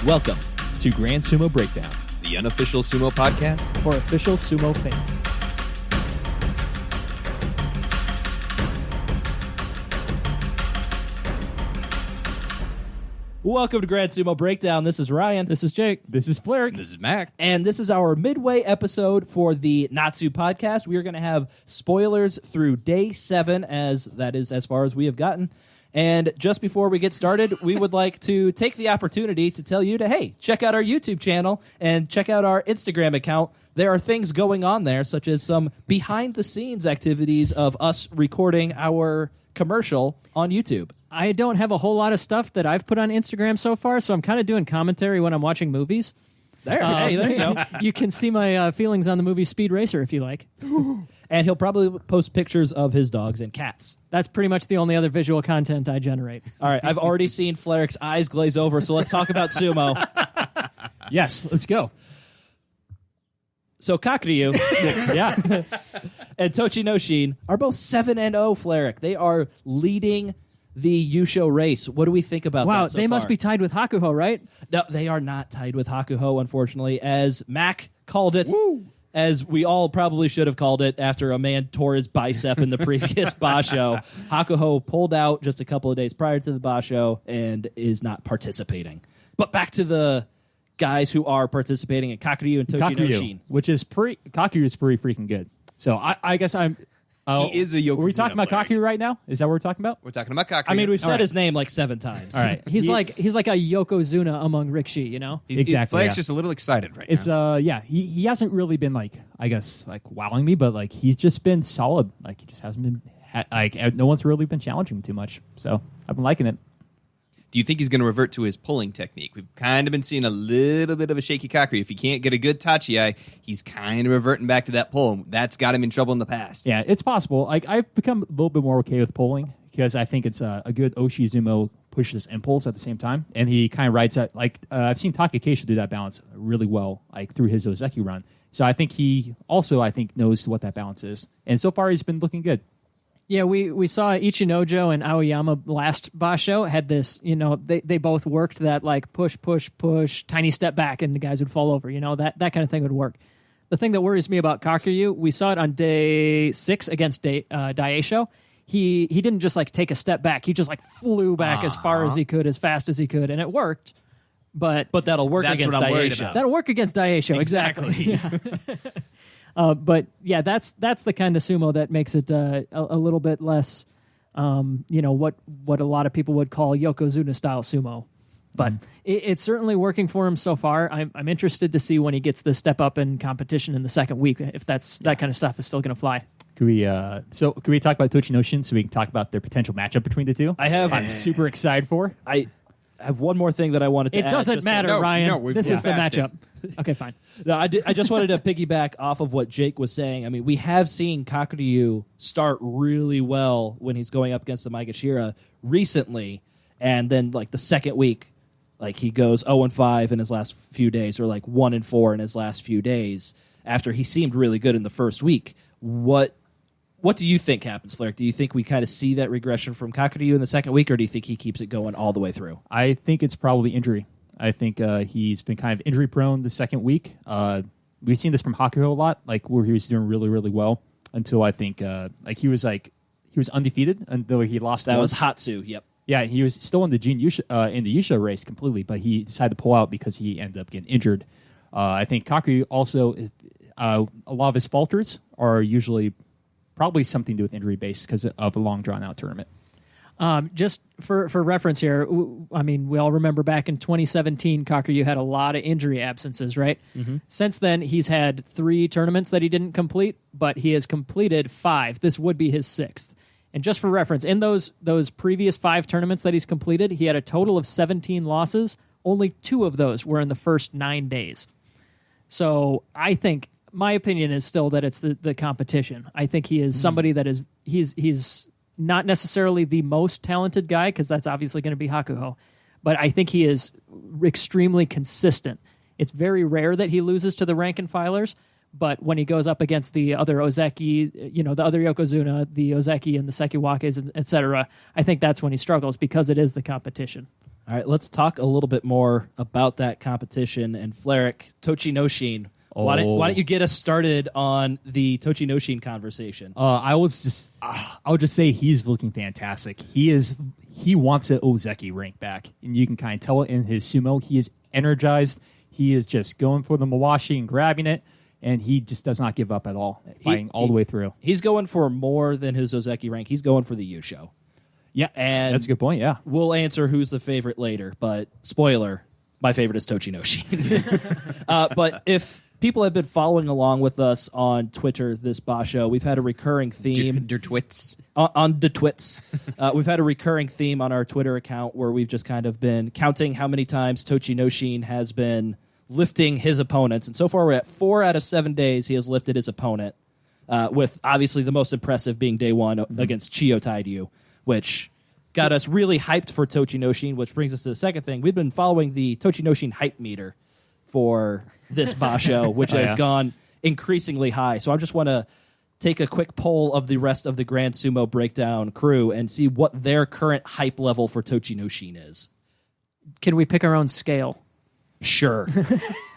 Welcome to Grand Sumo Breakdown, the unofficial sumo podcast for official sumo fans. Welcome to Grand Sumo Breakdown. This is Ryan. This is Jake. This is Flair. This is Mac. And this is our midway episode for the Natsu podcast. We are going to have spoilers through day 7, as that is as far as we have gotten. And just before we get started, we would like to take the opportunity to tell you to, hey, check out our YouTube channel and check out our Instagram account. There are things going on there, such as some behind-the-scenes activities of us recording our commercial on YouTube. I don't have a whole lot of stuff that I've put on Instagram so far, so I'm kind of doing commentary when I'm watching movies. Hey, there you go. You can see my feelings on the movie Speed Racer if you like. And he'll probably post pictures of his dogs and cats. That's pretty much the only other visual content I generate. All right, I've already seen Flarrick's eyes glaze over, so let's talk about sumo. Yes, let's go. So Kakuryu Yeah. and Tochinoshin are both 7-0, Flarrick. They are leading the Yusho race. What do we think about that Wow, so they must far? be tied with Hakuho, right? No, they are not tied with Hakuho, unfortunately, as Mac called it. Woo! As we all probably should have called it after a man tore his bicep in the previous basho. Hakuho pulled out just a couple of days prior to the basho and is not participating. But back to the guys who are participating in Kakuryu and Tochinoshin. Which is Kakuryu is pretty freaking good. So I guess I'm. He is a Yokozuna. Are we talking about Flair. Kakuryu right now? Is that what we're talking about? We're talking about Kakuryu. I mean, we've said right. his name like 7 times. All right. He's like a Yokozuna among Rikishi, you know? Exactly, Flair's yeah. just a little excited right It's now. yeah. He hasn't really been wowing me, but he's just been solid. He just hasn't been no one's really been challenging him too much. So I've been liking it. Do you think he's going to revert to his pulling technique? We've kind of been seeing a little bit of a shaky Kakuryu. If he can't get a good tachi-ai, he's kind of reverting back to that pull. That's got him in trouble in the past. Yeah, it's possible. I've become a little bit more okay with pulling because I think it's a good Oshizumo pushes impulse at the same time, and he kind of rides that. I've seen Takakeisha do that balance really well, through his Ozeki run. So I think he also knows what that balance is, and so far he's been looking good. Yeah, we saw Ichinojo and Aoyama last basho had this, they both worked that push, tiny step back, and the guys would fall over. That kind of thing would work. The thing that worries me about Kakuryu, we saw it on day 6 against Daisho. He didn't just take a step back. He just flew back as far as he could, as fast as he could, and it worked. But that'll work That's against what I'm worried Daisho. about. that'll work against Daisho, exactly. Yeah. But yeah, that's the kind of sumo that makes it a little bit less, what a lot of people would call Yokozuna style sumo. But it's certainly working for him so far. I'm interested to see when he gets the step up in competition in the second week, if that kind of stuff is still going to fly. Could we talk about Tochinoshin so we can talk about their potential matchup between the two? I'm super excited for. I have one more thing that I wanted to add. It doesn't matter, No, Ryan. This is the passed it. matchup. Okay, fine. No, I just wanted to piggyback off of what Jake was saying. I mean, we have seen Kakuryu start really well when he's going up against the Maegashira recently, and then the second week, he goes 0-5 in his last few days, or 1-4 in his last few days after he seemed really good in the first week. What do you think happens, Flair? Do you think we kind of see that regression from Kakuryu in the second week, or do you think he keeps it going all the way through? I think it's probably injury. I think he's been kind of injury prone the second week. We've seen this from Hakuho a lot, where he was doing really, really well until I think he was undefeated until he lost. That was Hatsu. Yep. Yeah, he was still in the Yusho race completely, but he decided to pull out because he ended up getting injured. I think Kakuryu also a lot of his falters are usually probably something to do with injury based because of a long drawn out tournament. Just for reference here, I mean, we all remember back in 2017, Kakuryu had a lot of injury absences, right? Mm-hmm. Since then, he's had 3 tournaments that he didn't complete, but he has completed 5. This would be his 6th. And just for reference, in those previous 5 tournaments that he's completed, he had a total of 17 losses. Only 2 of those were in the first 9 days. So I think my opinion is still that it's the competition. I think he is somebody that is he's not necessarily the most talented guy, because that's obviously going to be Hakuho, but I think he is extremely consistent. It's very rare that he loses to the rank and filers, but when he goes up against the other Ozeki, the other Yokozuna, the Ozeki and the Sekiwakes, etc., I think that's when he struggles because it is the competition. All right, let's talk a little bit more about that competition. And Fleric, Tochinoshin, why don't you get us started on the Tochinoshin conversation? I would just say he's looking fantastic. He wants the Ozeki rank back, and you can kind of tell it in his sumo. He is energized. He is just going for the Mawashi and grabbing it, and he just does not give up at all, fighting all the way through. He's going for more than his Ozeki rank. He's going for the Yusho. Yeah, and that's a good point. Yeah, we'll answer who's the favorite later, but spoiler, my favorite is Tochinoshin. But if people have been following along with us on Twitter this basho, we've had a recurring theme. Der twits. On the twits. We've had a recurring theme on our Twitter account where we've just kind of been counting how many times Tochinoshin has been lifting his opponents. And so far we're at 4 out of 7 days he has lifted his opponent, with obviously the most impressive being day one against Chiyo Tairyu, which got us really hyped for Tochinoshin, which brings us to the second thing. We've been following the Tochinoshin hype meter for this basho, which has gone increasingly high. So I just want to take a quick poll of the rest of the Grand Sumo Breakdown crew and see what their current hype level for Tochinoshin is. Can we pick our own scale? Sure.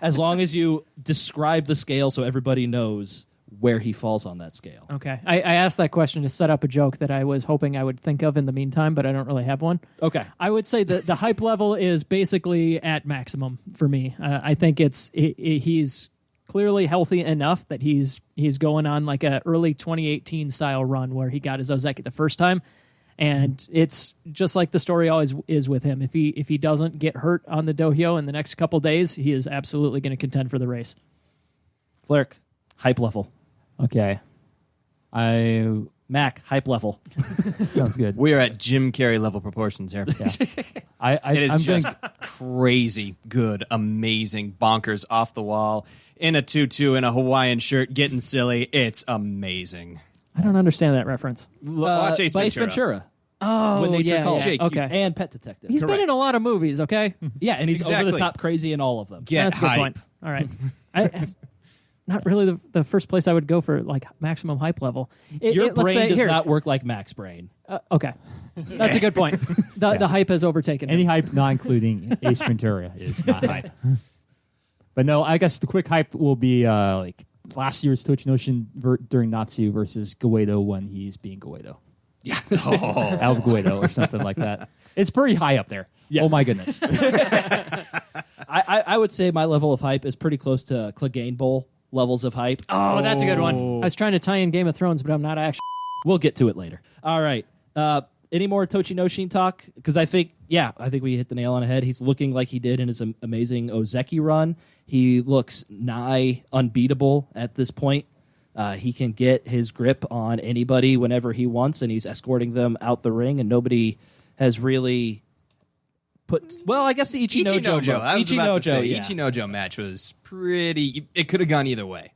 As long as you describe the scale so everybody knows where he falls on that scale. Okay. I asked that question to set up a joke that I was hoping I would think of in the meantime, but I don't really have one. Okay. I would say that the hype level is basically at maximum for me. I think he's clearly healthy enough that he's going on like a early 2018 style run where he got his Ozeki the first time. And it's just like the story always is with him. If he doesn't get hurt on the dohyo in the next couple days, he is absolutely going to contend for the race. Fleric, hype level. Okay. Mac, hype level. Sounds good. We are at Jim Carrey level proportions here. Yeah. It is I'm just crazy good, amazing, bonkers, off the wall, in a tutu, in a Hawaiian shirt, getting silly. It's amazing. I don't understand that reference. Watch Ace Ventura. Oh, When Nature yeah, Calls. yeah. Okay. And Pet Detective. He's been in a lot of movies, okay? Yeah, and he's over Exactly. the top crazy in all of them. Get That's a good hype. point. All right. It's not really the first place I would go for like maximum hype level. Your let's brain say, does here. not work like Mac's brain. Okay. That's a good point. The hype has overtaken Any him. hype not including Ace Ventura is not hype. But no, I guess the quick hype will be like last year's Tochinoshin during Natsu versus Goedo when he's being Goedo. Yeah. Al Guido or something like that. It's pretty high up there. Yeah. Oh my goodness. I would say my level of hype is pretty close to Clegane Bowl levels of hype. Oh, that's a good one. I was trying to tie in Game of Thrones, but I'm not actually. We'll get to it later. All right. Any more Tochinoshin talk? Because I think we hit the nail on the head. He's looking like he did in his amazing Ozeki run. He looks nigh unbeatable at this point. He can get his grip on anybody whenever he wants, and he's escorting them out the ring, and nobody has really put... Well, I guess the Ichinojo. I was about to say, yeah. Ichinojo match was pretty... It could have gone either way.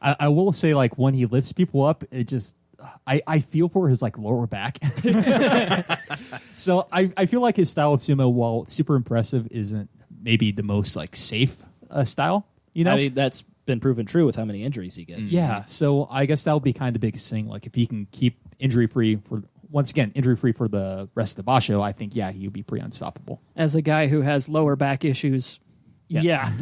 I will say, like, when he lifts people up, it just... I feel for his, like, lower back. So I feel like his style of sumo, while super impressive, isn't maybe the most, like, safe style, you know? I mean, that's been proven true with how many injuries he gets. Yeah, so I guess that'll be kind of the biggest thing. Like, if he can keep injury-free for the rest of the basho, I think, he would be pretty unstoppable. As a guy who has lower back issues, yeah.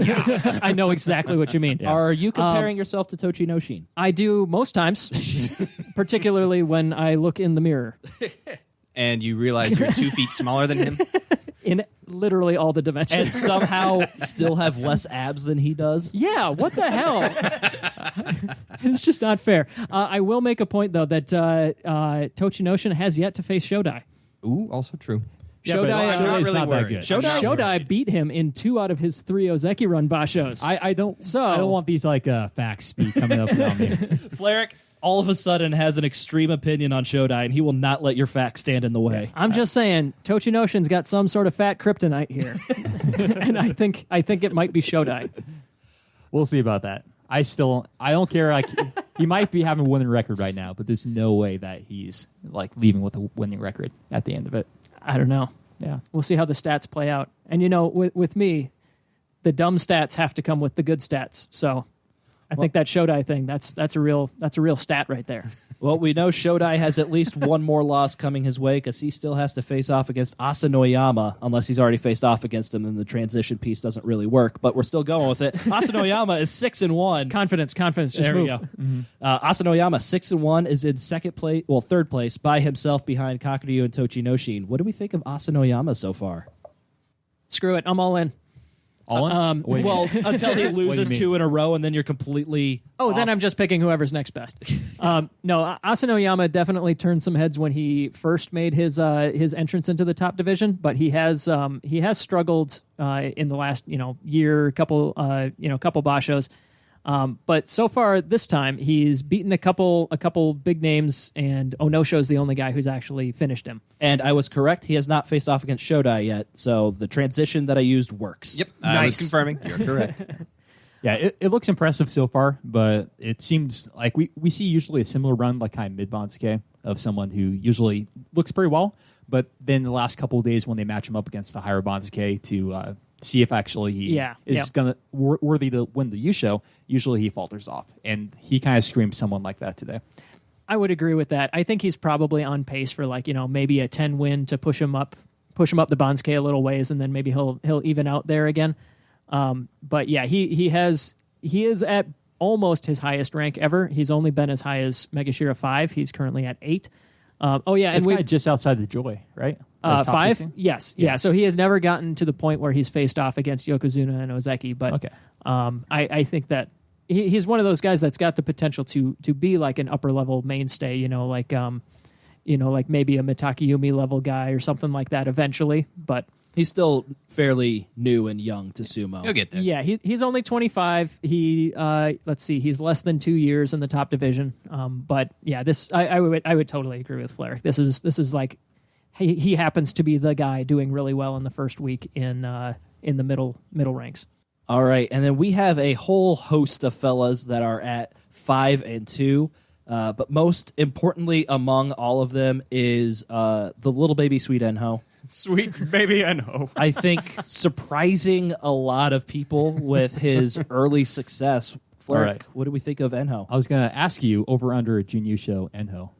I know exactly what you mean. Yeah. Are you comparing yourself to Tochinoshin? I do most times, particularly when I look in the mirror. And you realize you're 2 feet smaller than him? In literally all the And dimensions. somehow still have less abs than he does? Yeah, what the hell? It's just not fair. I will make a point, though, that Tochinoshin has yet to face Shodai. Ooh, also true. Shodai, I'm not really not that worried. good. Shodai beat him in 2 out of his 3 Ozeki run bashos. I don't want these like facts be coming up around me. Fleric all of a sudden has an extreme opinion on Shodai, and he will not let your facts stand in the way. I'm just saying, Tochinoshin's got some sort of fat kryptonite here, and I think it might be Shodai. We'll see about that. I don't care. He might be having a winning record right now, but there's no way that he's like leaving with a winning record at the end of it. I don't know. Yeah. We'll see how the stats play out. And with me, the dumb stats have to come with the good stats. So I think that Shodai thing, that's a real stat right there. Well, we know Shodai has at least one more loss coming his way because he still has to face off against Asanoyama, unless he's already faced off against him, and the transition piece doesn't really work. But we're still going with it. Asanoyama is 6-1. Confidence. Just there move. we go. Mm-hmm. Asanoyama 6-1 is in third place by himself behind Kakuryu and Tochinoshin. What do we think of Asanoyama so far? Screw it. I'm all in. All in? Well, until he loses mean? 2 in a row, and then you're completely. Then I'm just picking whoever's next best. No, Asanoyama definitely turned some heads when he first made his entrance into the top division, but he has struggled in the last year, couple bashos. But so far this time he's beaten a couple big names, and Onosho's the only guy who's actually finished him. And I was correct; he has not faced off against Shodai yet. So the transition that I used works. Yep, I was confirming. You're correct. Yeah, it looks impressive so far, but it seems like we see usually a similar run, like kind of mid-banzuke, of someone who usually looks pretty well, but then the last couple of days when they match him up against the higher banzuke to see if actually he is gonna worthy to win the Yusho, usually he falters off, and he kind of screams someone like that today. I would agree with that. I think he's probably on pace for maybe a 10 win to push him up the banzuke a little ways, and then maybe he'll even out there again. But yeah, he is at almost his highest rank ever. He's only been as high as Megashira 5. He's currently at 8. And it's kind of just outside the Joy, right? 5? 16? Yes. Yeah. So he has never gotten to the point where he's faced off against Yokozuna and Ozeki, but okay. I think that he's one of those guys that's got the potential to be like an upper level mainstay, like maybe a Mitakayumi level guy or something like that eventually, but he's still fairly new and young to sumo. You'll get there. Yeah, he's only 25. He's less than 2 years in the top division. But yeah, I would totally agree with Flair. This is like he happens to be the guy doing really well in the first week in the middle ranks. All right, and then we have a whole host of fellas that are at 5 and 2. But most importantly among all of them is the little baby sweet Enho. Sweet baby Enho. I think surprising a lot of people with his early success. Flark, All right. what do we think of Enho? I was going to ask you over under Junyusho Enho.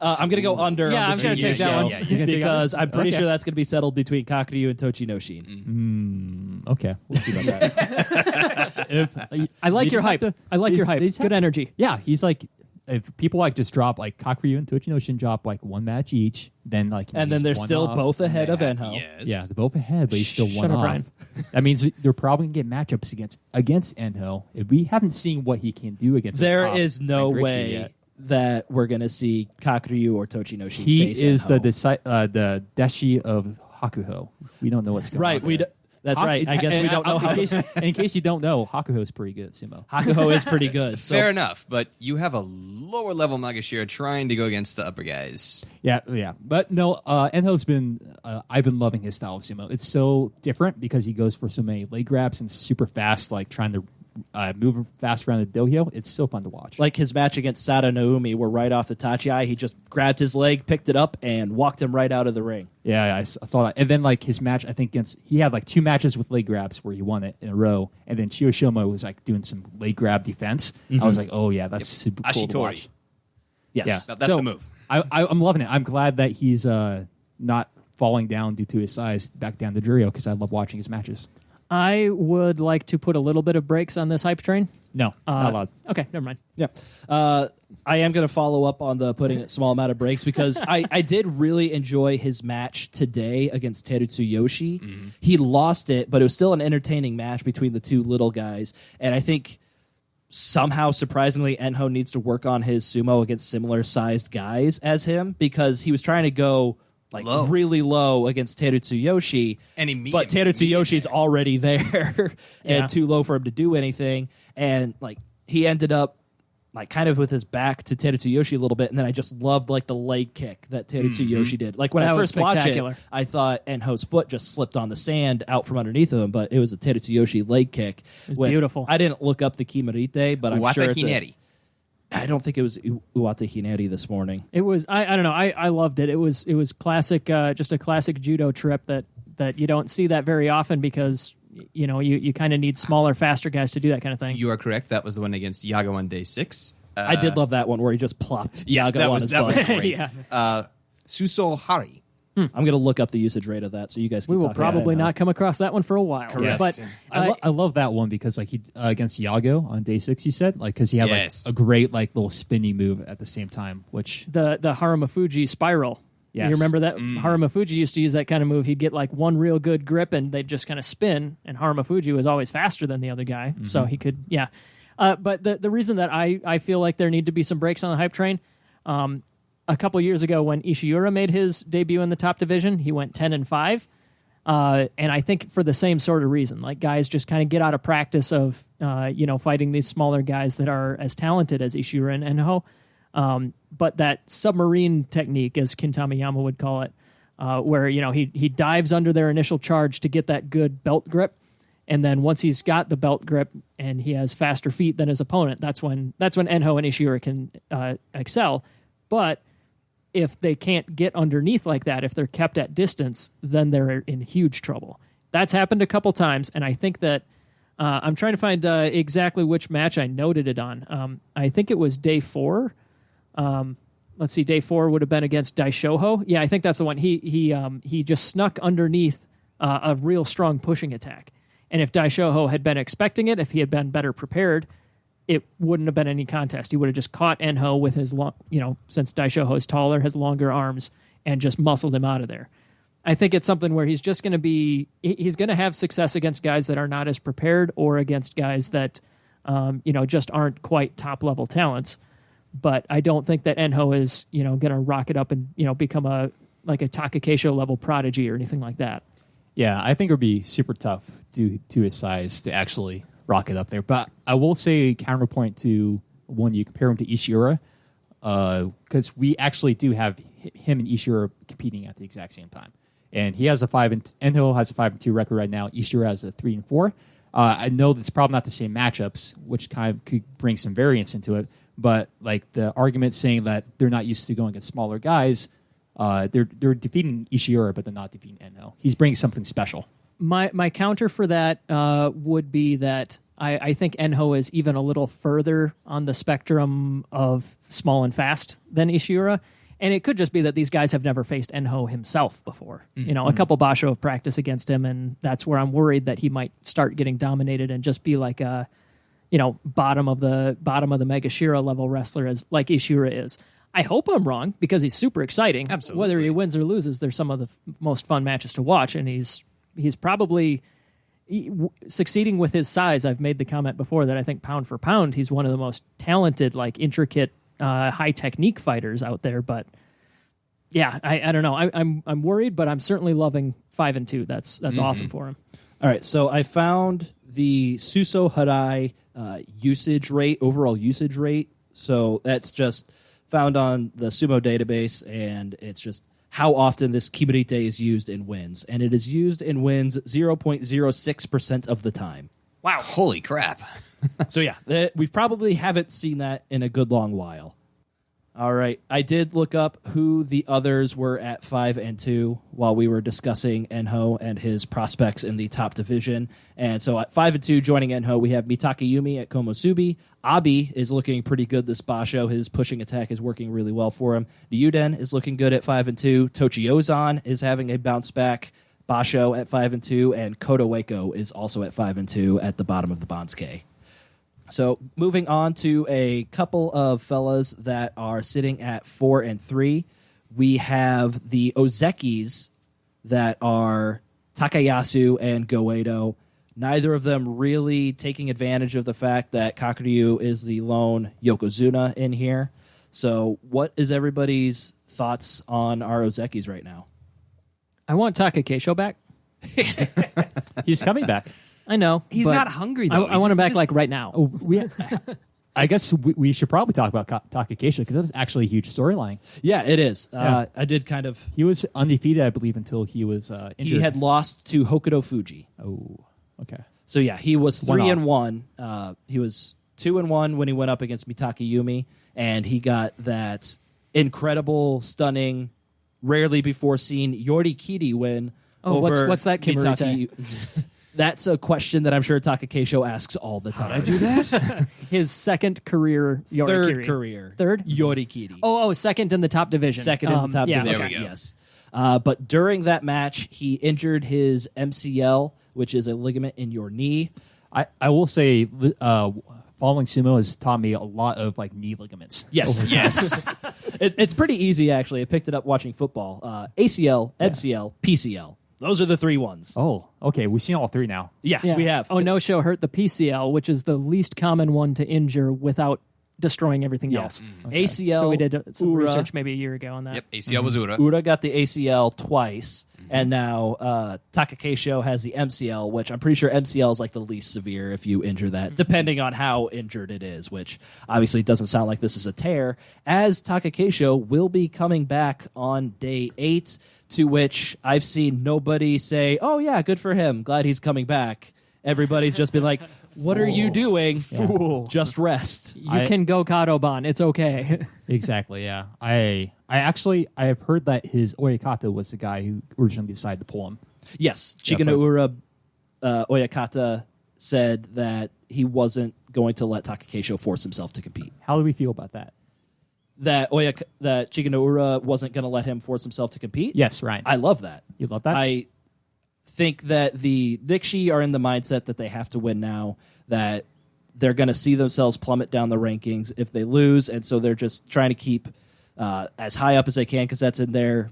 I'm going to go under. Yeah, on I'm the going to take that one. Yeah, yeah. because I'm pretty sure that's going to be settled between Kakuryu and Tochinoshin. Okay, we'll see about that. I like your hype. I like your hype. These Good energy. Yeah, he's like, if people just drop like Kakuryu and Tochinoshin drop like one match each, then and then they're still both ahead of Enho. Yes. Yeah, they're both ahead, but he's still one Shut up, off. Brian. That means they're probably going to get matchups against Enho. If we haven't seen what he can do against There this top is no Great way yet. that we're going to see Kakuryu or Tochinoshin He face is Enho. the Deshi of Hakuho. We don't know what's going on. Right, that's right. I guess we don't know how. In case you don't know, Hakuho is pretty good at sumo. Hakuho is pretty good. So Fair enough, but you have a lower level Magashira trying to go against the upper guys. Yeah. But no, Enho's been. I've been loving his style of sumo. It's so different because he goes for so many leg grabs and super fast, like trying to move fast around the dohyo. It's so fun to watch. like his match against Sato Naomi, where right off the tachi, he just grabbed his leg, picked it up, and walked him right out of the ring. Yeah, I saw that. And then like his match, I think he had like 2 matches with leg grabs where he won it in a row. And then Chiyoshima was like doing some leg grab defense. I was like, oh yeah, that's super cool to watch. Yes. Yeah. That's the move. I'm loving it. I'm glad that he's not falling down due to his size back down to Jurio because I love watching his matches. I would like to put a little bit of brakes on this hype train. No, not allowed. Okay, never mind. Yeah. I am going to follow up on the putting a small amount of breaks because I did really enjoy his match today against Terutsu Yoshi. Mm-hmm. He lost it, but it was still an entertaining match between the two little guys. And I think somehow, surprisingly, Enho needs to work on his sumo against similar-sized guys as him because he was trying to go really low against Terutsu Yoshi, but Terutsu Yoshi's already there and too low for him to do anything. And he ended up kind of with his back to Terutsu Yoshi a little bit, and then I just loved the leg kick that Terutsu Yoshi did. When I first watched it, I thought Enho's foot just slipped on the sand out from underneath of him, but it was a Terutsu Yoshi leg kick. Beautiful. I didn't look up the Kimarite, but I'm sure it's Hineri. I don't think it was Uwata Hineri this morning. It was. I don't know. I loved it. It was classic. Just a classic judo trip that you don't see that very often because you kind of need smaller, faster guys to do that kind of thing. You are correct. That was the one against Yago on day 6. I did love that one where he just plopped Yes, Yago that on was his that was butt. great. Yeah. Suso Hari. I'm going to look up the usage rate of that so you guys can We will talk about probably it. not come across that one for a while. Correct. But I love that one because like he against Yago on day 6, you said, like because he had Yes. like a great like little spinny move at the same time, which the Harumafuji spiral. Yes. You remember that? Harumafuji used to use that kind of move. He'd get like one real good grip and they'd just kind of spin, and Harumafuji was always faster than the other guy, so he could, but the reason that I feel like there need to be some breaks on the hype train, a couple years ago when Ishiura made his debut in the top division, he went 10-5, and I think for the same sort of reason, like guys just kind of get out of practice of fighting these smaller guys that are as talented as Ishiura and Enho. But that submarine technique, as Kintamiyama would call it, where he dives under their initial charge to get that good belt grip, and then once he's got the belt grip and he has faster feet than his opponent, that's when Enho and Ishiura can excel. But if they can't get underneath like that, if they're kept at distance, then they're in huge trouble. That's happened a couple times, and I think that I'm trying to find exactly which match I noted it on. I think it was day 4. Let's see, day 4 would have been against Daishoho. Yeah, I think that's the one. He just snuck underneath a real strong pushing attack. And if Daishoho had been expecting it, if he had been better prepared, it wouldn't have been any contest. He would have just caught Enho with his since Daishoho is taller, has longer arms, and just muscled him out of there. I think it's something where he's just going to have success against guys that are not as prepared, or against guys that just aren't quite top level talents. But I don't think that Enho is, going to rocket up and, become a Takakeisho level prodigy or anything like that. yeah, I think it would be super tough due to his size to actually rocket up there. But I will say counterpoint to when you compare him to Ishiura, because we actually do have him and Ishiura competing at the exact same time. And he has Enho has a 5-2 record right now. Ishiura has a 3-4. I know that's probably not the same matchups, which kind of could bring some variance into it. But like the argument saying that they're not used to going against smaller guys, they're defeating Ishiura, but they're not defeating Enho. He's bringing something special. My counter for that would be that I think Enho is even a little further on the spectrum of small and fast than Ishiura. And it could just be that these guys have never faced Enho himself before. Mm-hmm. A couple basho of practice against him, and that's where I'm worried that he might start getting dominated and just be like a, bottom of the Megashira level wrestler as like Ishiura is. I hope I'm wrong, because he's super exciting. Absolutely. Whether he wins or loses, they're some of the most fun matches to watch, and he's probably succeeding with his size. I've made the comment before that I think pound for pound, he's one of the most talented, like intricate, high technique fighters out there. But yeah, I don't know. I'm worried, but I'm certainly loving 5-2. That's awesome for him. All right, so I found the Suso Harai overall usage rate. So that's just found on the Sumo database, and it's just how often this Kiburite is used in wins. And it is used in wins 0.06% of the time. Wow. Holy crap. So yeah, we probably haven't seen that in a good long while. All right, I did look up who the others were at 5-2 while we were discussing Enho and his prospects in the top division. And so at 5-2, joining Enho, we have Mitakayumi at Komosubi. Abi is looking pretty good this basho. His pushing attack is working really well for him. Ryuden is looking good at 5-2. Tochiozan is having a bounce back basho at 5-2, and Kotoeko is also at 5-2 at the bottom of the banzuke. So moving on to a couple of fellas that are sitting at 4-3, we have the Ozekis that are Takayasu and Goedo. Neither of them really taking advantage of the fact that Kakuryu is the lone Yokozuna in here. So what is everybody's thoughts on our Ozekis right now? I want Takakeisho back. He's coming back. I know. He's not hungry, though. I want him back like right now. I guess we should probably talk about Takakeisho, because that was actually a huge storyline. Yeah, it is. Yeah. I did kind of... He was undefeated, I believe, until he was injured. He had lost to Hokuto Fuji. Oh, okay. So yeah, he was One 3-1. He was 2-1 when he went up against Mitakayumi, and he got that incredible, stunning, rarely before seen Yorikiri win. Oh, over what's that, Kimurita? That's a question that I'm sure Takakeisho asks all the time. How'd I do that? His second career Yorikiri. Third career. Third? Yorikiri. Oh, second in the top division. Second in the top yeah, division. There we go. Yes. But during that match, he injured his MCL, which is a ligament in your knee. I will say, following sumo has taught me a lot of like knee ligaments. Yes. Yes. It's pretty easy, actually. I picked it up watching football. ACL, MCL, PCL. Those are the 3 ones. Oh, okay. We've seen all 3 now. Yeah, we have. Oh, no show hurt the PCL, which is the least common one to injure without destroying everything else. ACL. So we did some Ura. research maybe a year ago on that. Yep, ACL was Ura. Ura got the ACL twice, and now Takakeisho has the MCL, which I'm pretty sure MCL is like the least severe if you injure that, depending on how injured it is, which obviously doesn't sound like this is a tear, as Takakeisho will be coming back on day 8, to which I've seen nobody say, oh yeah, good for him, glad he's coming back. Everybody's just been like, what are you doing? Fool. Just rest. You can go Kadoban. It's okay. Exactly. Yeah. I have heard that his Oyakata was the guy who originally decided to pull him. Yes, Chikanoura Oyakata said that he wasn't going to let Takakeisho force himself to compete. How do we feel about that? That Chikanoura wasn't going to let him force himself to compete? Yes, Ryan. I love that. You love that? I think that the Nickshi are in the mindset that they have to win now, that they're going to see themselves plummet down the rankings if they lose, and so they're just trying to keep as high up as they can because that's in their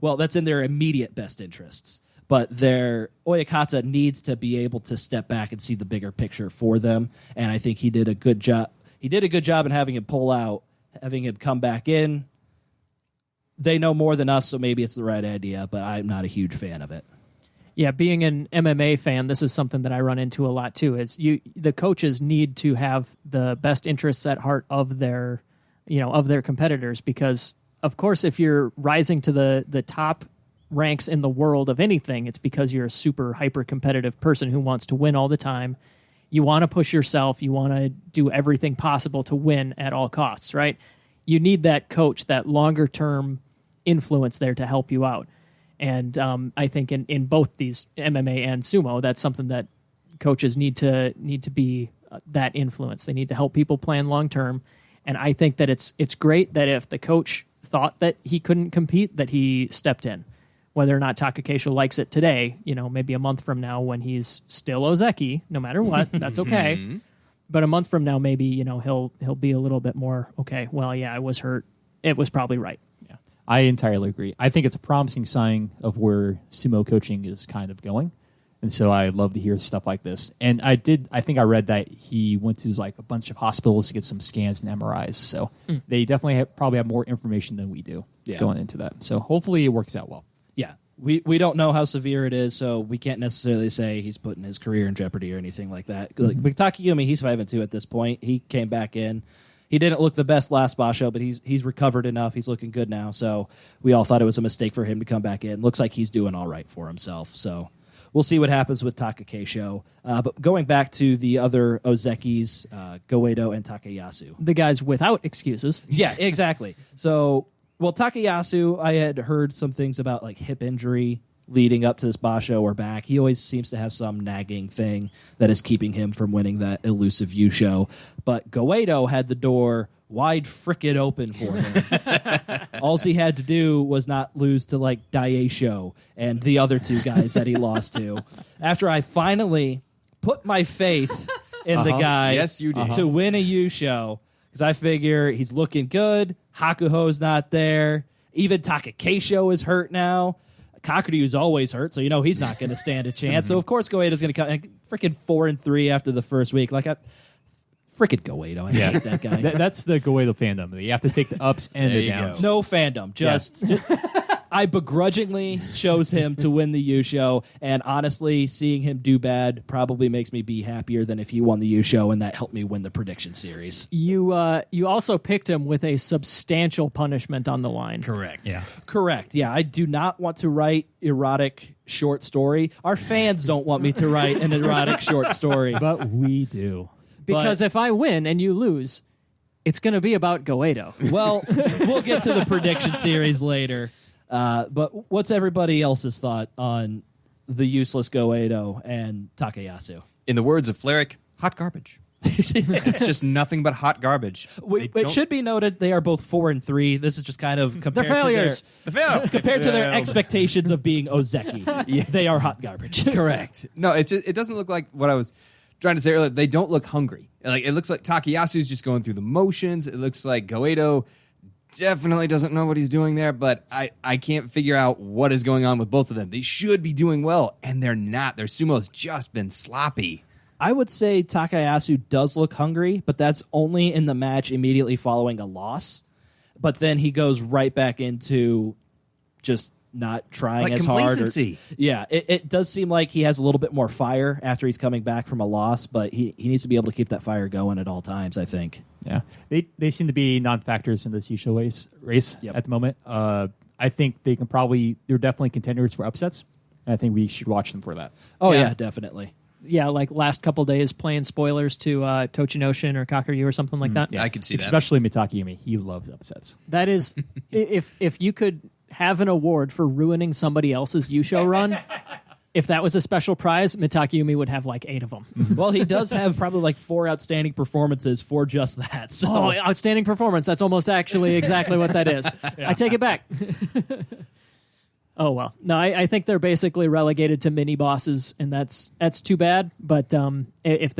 immediate best interests. But their Oyakata needs to be able to step back and see the bigger picture for them, and I think he did a good job. He did a good job in having him pull out, having him come back in. They know more than us, so maybe it's the right idea, but I'm not a huge fan of it. Yeah, being an MMA fan, this is something that I run into a lot too. Is the coaches need to have the best interests at heart of their competitors, because of course if you're rising to the top ranks in the world of anything, it's because you're a super hyper competitive person who wants to win all the time. You want to push yourself. You want to do everything possible to win at all costs, right? You need that coach, that longer term influence there to help you out. And I think in both these MMA and sumo, that's something that coaches need to be that influence. They need to help people plan long term. And I think that it's great that if the coach thought that he couldn't compete, that he stepped in. Whether or not Takakeisho likes it today, maybe a month from now when he's still Ozeki, no matter what, that's okay. But a month from now, maybe he'll be a little bit more okay. Well, yeah, I was hurt. It was probably right. Yeah, I entirely agree. I think it's a promising sign of where sumo coaching is kind of going, and so I love to hear stuff like this. And I think I read that he went to like a bunch of hospitals to get some scans and MRIs. So they definitely probably have more information than we do going into that. So hopefully it works out well. Yeah, we don't know how severe it is, so we can't necessarily say he's putting his career in jeopardy or anything like that. Like Takayumi, he's 5-2 at this point. He came back in. He didn't look the best last basho, but he's recovered enough. He's looking good now. So we all thought it was a mistake for him to come back in. Looks like he's doing all right for himself. So we'll see what happens with Takakeisho. But going back to the other Ozekis, Goedo and Takayasu. The guys without excuses. Yeah, exactly. So, Takayasu, I had heard some things about like hip injury leading up to this basho or back. He always seems to have some nagging thing that is keeping him from winning that elusive Yusho. But Goedo had the door wide frickin' open for him. All he had to do was not lose to like Daisho and the other 2 guys that he lost to. After I finally put my faith in the guy Yes, you did. to win a Yusho, because I figure he's looking good. Hakuho's not there. Even Takakeisho is hurt now. Kakuryu's always hurt, so he's not going to stand a chance. So, of course, Goedo's going to come freaking 4-3 after the first week. Freaking Goedo. I hate that guy. That's the Goedo fandom. You have to take the ups and the downs. No fandom. Just I begrudgingly chose him to win the Yusho, and honestly, seeing him do bad probably makes me be happier than if he won the Yusho, and that helped me win the prediction series. You also picked him with a substantial punishment on the line. Correct. Yeah. Correct. Yeah, I do not want to write erotic short story. Our fans don't want me to write an erotic short story. But we do. Because if I win and you lose, it's going to be about Goedo. Well, we'll get to the prediction series later. But what's everybody else's thought on the useless Goedo and Takayasu. In the words of Fleric, hot garbage. It's just nothing but hot garbage. It should be noted they are both 4-3. This is just kind of compared They're failures. compared to their expectations of being Ozeki. They are hot garbage. Correct. No, it doesn't look like what I was trying to say earlier. They don't look hungry. Like it looks like Takayasu's just going through the motions. It looks like Goedo definitely doesn't know what he's doing there, but I can't figure out what is going on with both of them. They should be doing well, and they're not. Their sumo's just been sloppy. I would say Takayasu does look hungry, but that's only in the match immediately following a loss. But then he goes right back into just not trying Like as hard. complacency. It does seem like he has a little bit more fire after he's coming back from a loss, but he needs to be able to keep that fire going at all times, I think. Yeah, they seem to be non-factors in this Yusho race Yep. at the moment. I think they're definitely contenders for upsets, and I think we should watch them for that. Oh, Yeah. yeah definitely. Yeah, like last couple days playing spoilers to Tochinoshin or Kakuryu or something like that. Yeah, I could see that. Especially Mitaki Yumi. He loves upsets. That is, if you could have an award for ruining somebody else's Yusho run, if that was a special prize, Mitaki Yumi would have like 8 of them. Well, he does have probably like 4 outstanding performances for just that. So Oh, outstanding performance. That's almost actually exactly what that is. I take it back. Oh, well. No, I think they're basically relegated to mini bosses, and that's too bad. But if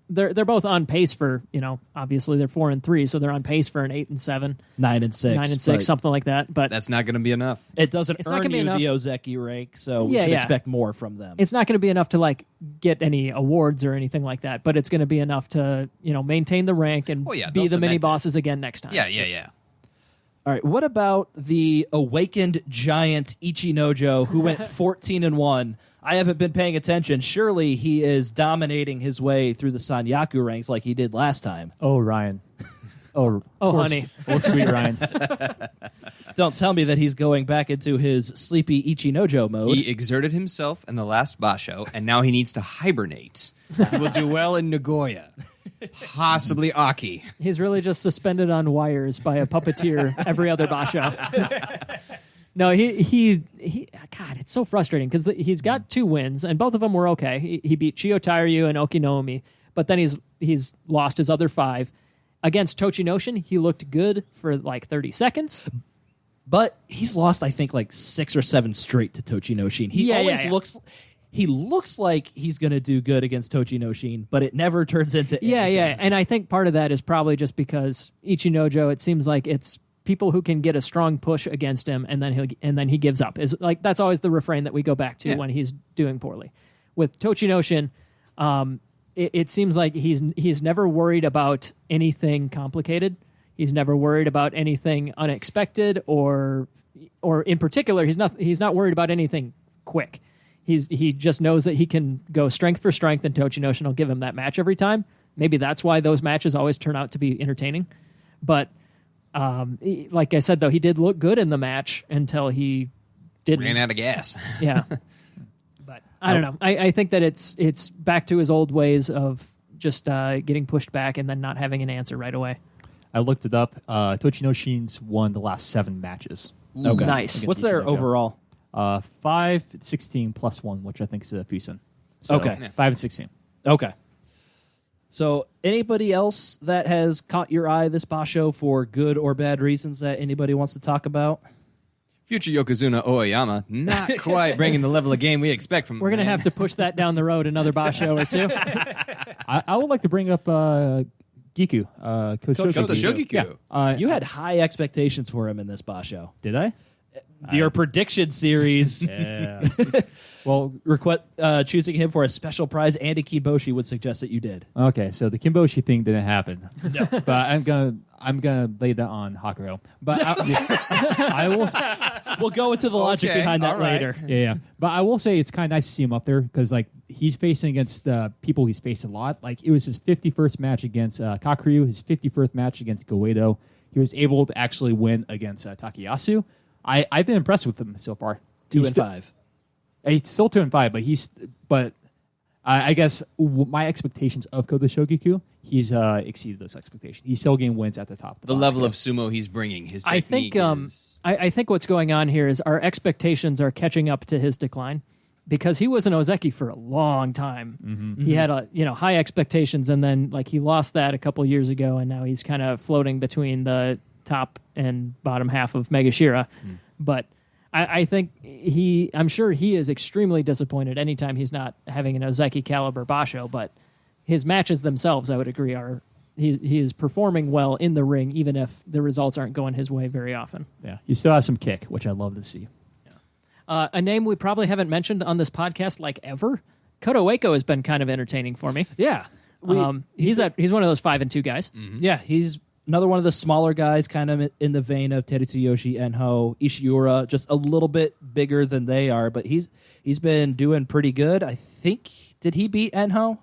they're both on pace for, obviously they're 4-3, so they're on pace for an 8-7, 9-6. 9-6, something like that. But That's not going to be enough. It doesn't It's not earn gonna be you enough. the Ozeki rank, so we Yeah, should yeah. expect more from them. it's not going to be enough to like get any awards or anything like that. But it's going to be enough to maintain the rank and Oh, yeah, be they'll the mini cement it. bosses again next time. Yeah. All right, what about the awakened giant Ichinojo who went 14-1? I haven't been paying attention. Surely he is dominating his way through the Sanyaku ranks like he did last time. Oh, Ryan. Oh, honey. Oh, sweet Ryan. Don't tell me that he's going back into his sleepy Ichinojo mode. He exerted himself in the last basho, and now he needs to hibernate. He will do well in Nagoya. Possibly Aki. He's really just suspended on wires by a puppeteer every other basho. No, he God, it's so frustrating because he's got 2 wins and both of them were okay. He beat Chio Tairyu and Okinomi, but then he's lost his other 5. Against Tochinoshin, he looked good for like 30 seconds. But he's lost, I think, like 6 or 7 straight to Tochinoshin. He always looks... He looks like he's going to do good against Tochinoshin, but it never turns into anything. Yeah, and I think part of that is probably just because Ichinojo, it seems like it's people who can get a strong push against him, and then he gives up. Is like that's always the refrain that we go back to when he's doing poorly. With Tochinoshin, it seems like he's never worried about anything complicated. He's never worried about anything unexpected, or in particular, he's not worried about anything quick. He just knows that he can go strength for strength, and Tochinoshin will give him that match every time. Maybe that's why those matches always turn out to be entertaining. But like I said, though, he did look good in the match until he didn't. Ran out of gas. Yeah. But I don't know. I think that it's back to his old ways of just getting pushed back and then not having an answer right away. I looked it up. Tochinoshin's won the last 7 matches. Okay. Nice. What's their overall? 5-16 plus 1, which I think is a Fusen. So, Okay. 5-16. Okay. So, anybody else that has caught your eye this basho for good or bad reasons that anybody wants to talk about? Future Yokozuna Aoyama, not quite bringing the level of game we expect from We're going to have to push that down the road another basho or 2. I would like to bring up Giku. Kota Koshogiku. Shogiku. You had high expectations for him in this basho. Did I? Your prediction series, Yeah. Well, choosing him for a special prize and a kiboshi would suggest that you did. okay, so the Kimboshi thing didn't happen. No. But I'm gonna lay that on Hakuro. But I will. We'll go into the logic Okay, behind that all right. later. Yeah. But I will say it's kind of nice to see him up there because like he's facing against people he's faced a lot. Like it was his 51st match against Kakuryu, his 51st match against Goedo. He was able to actually win against Takayasu. I've been impressed with him so far. 2-5. He's still 2-5, but I guess my expectations of Kota Shogiku, he's exceeded those expectations. He's still getting wins at the top. Of The level of sumo he's bringing, his technique I think is... I think what's going on here is our expectations are catching up to his decline. because he was an Ozeki for a long time. He had high expectations, and then like he lost that a couple years ago, and now he's kind of floating between the top and bottom half of Megashira. But I think I'm sure he is extremely disappointed anytime he's not having an Ozeki caliber basho, but his matches themselves, I would agree, he is performing well in the ring, even if the results aren't going his way very often. Yeah, he still has some kick, which I love to see. A name we probably haven't mentioned on this podcast like ever, Koto Ueko has been kind of entertaining for me. Yeah. He's one of those 5-2 guys. Yeah, he's another one of the smaller guys, kind of in the vein of Teritsuyoshi, Enho, Ishiura, just a little bit bigger than they are, but he's been doing pretty good. I think, did he beat Enho?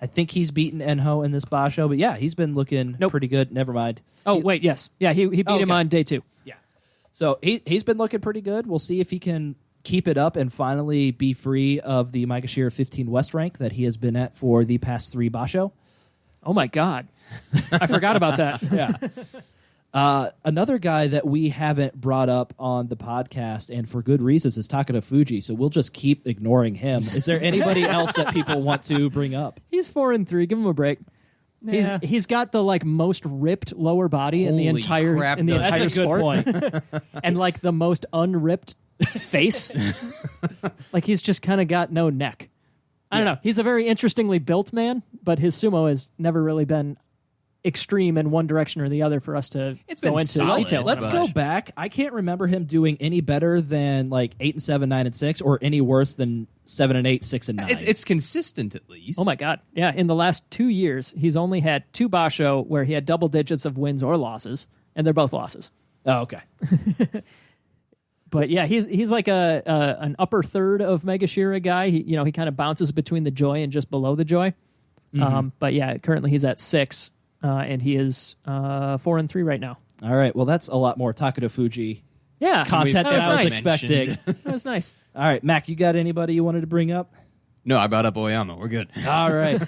I think he's beaten Enho in this basho, but yeah, he's been looking pretty good. Never mind. Oh, wait, yes. Yeah, he beat him on day 2. Yeah. So he's been looking pretty good. We'll see if he can keep it up and finally be free of the Maegashira 15 West rank that he has been at for the past 3 basho. Oh, my God. I forgot about that. Yeah. Another guy that we haven't brought up on the podcast, and for good reasons, is Takada Fuji, so we'll just keep ignoring him. Is there anybody else that people want to bring up? He's 4-3. Give him a break. Yeah. He's got the like most ripped lower body in the Holy entire crap, in the does entire That's a good sport, point. and like the most unripped face. Like he's just kind of got no neck. I don't know. He's a very interestingly built man, but his sumo has never really been extreme in one direction or the other for us to It's been go into solid. detail. Let's But- go back. I can't remember him doing any better than like 8-7, 9-6, or any worse than 7-8, 6-9. It's consistent at least. Oh my God. Yeah, in the last 2 years, he's only had 2 basho where he had double digits of wins or losses, and they're both losses. Oh, okay. But yeah, he's like an upper third of Megashira guy. He kind of bounces between the joy and just below the joy. But yeah, currently he's at 6, and he is 4-3 right now. All right. Well, that's a lot more Takada Fuji Yeah, content that than was I was nice. expecting. That was nice. All right, Mac, you got anybody you wanted to bring up? No, I brought up Oyama. We're good. All right.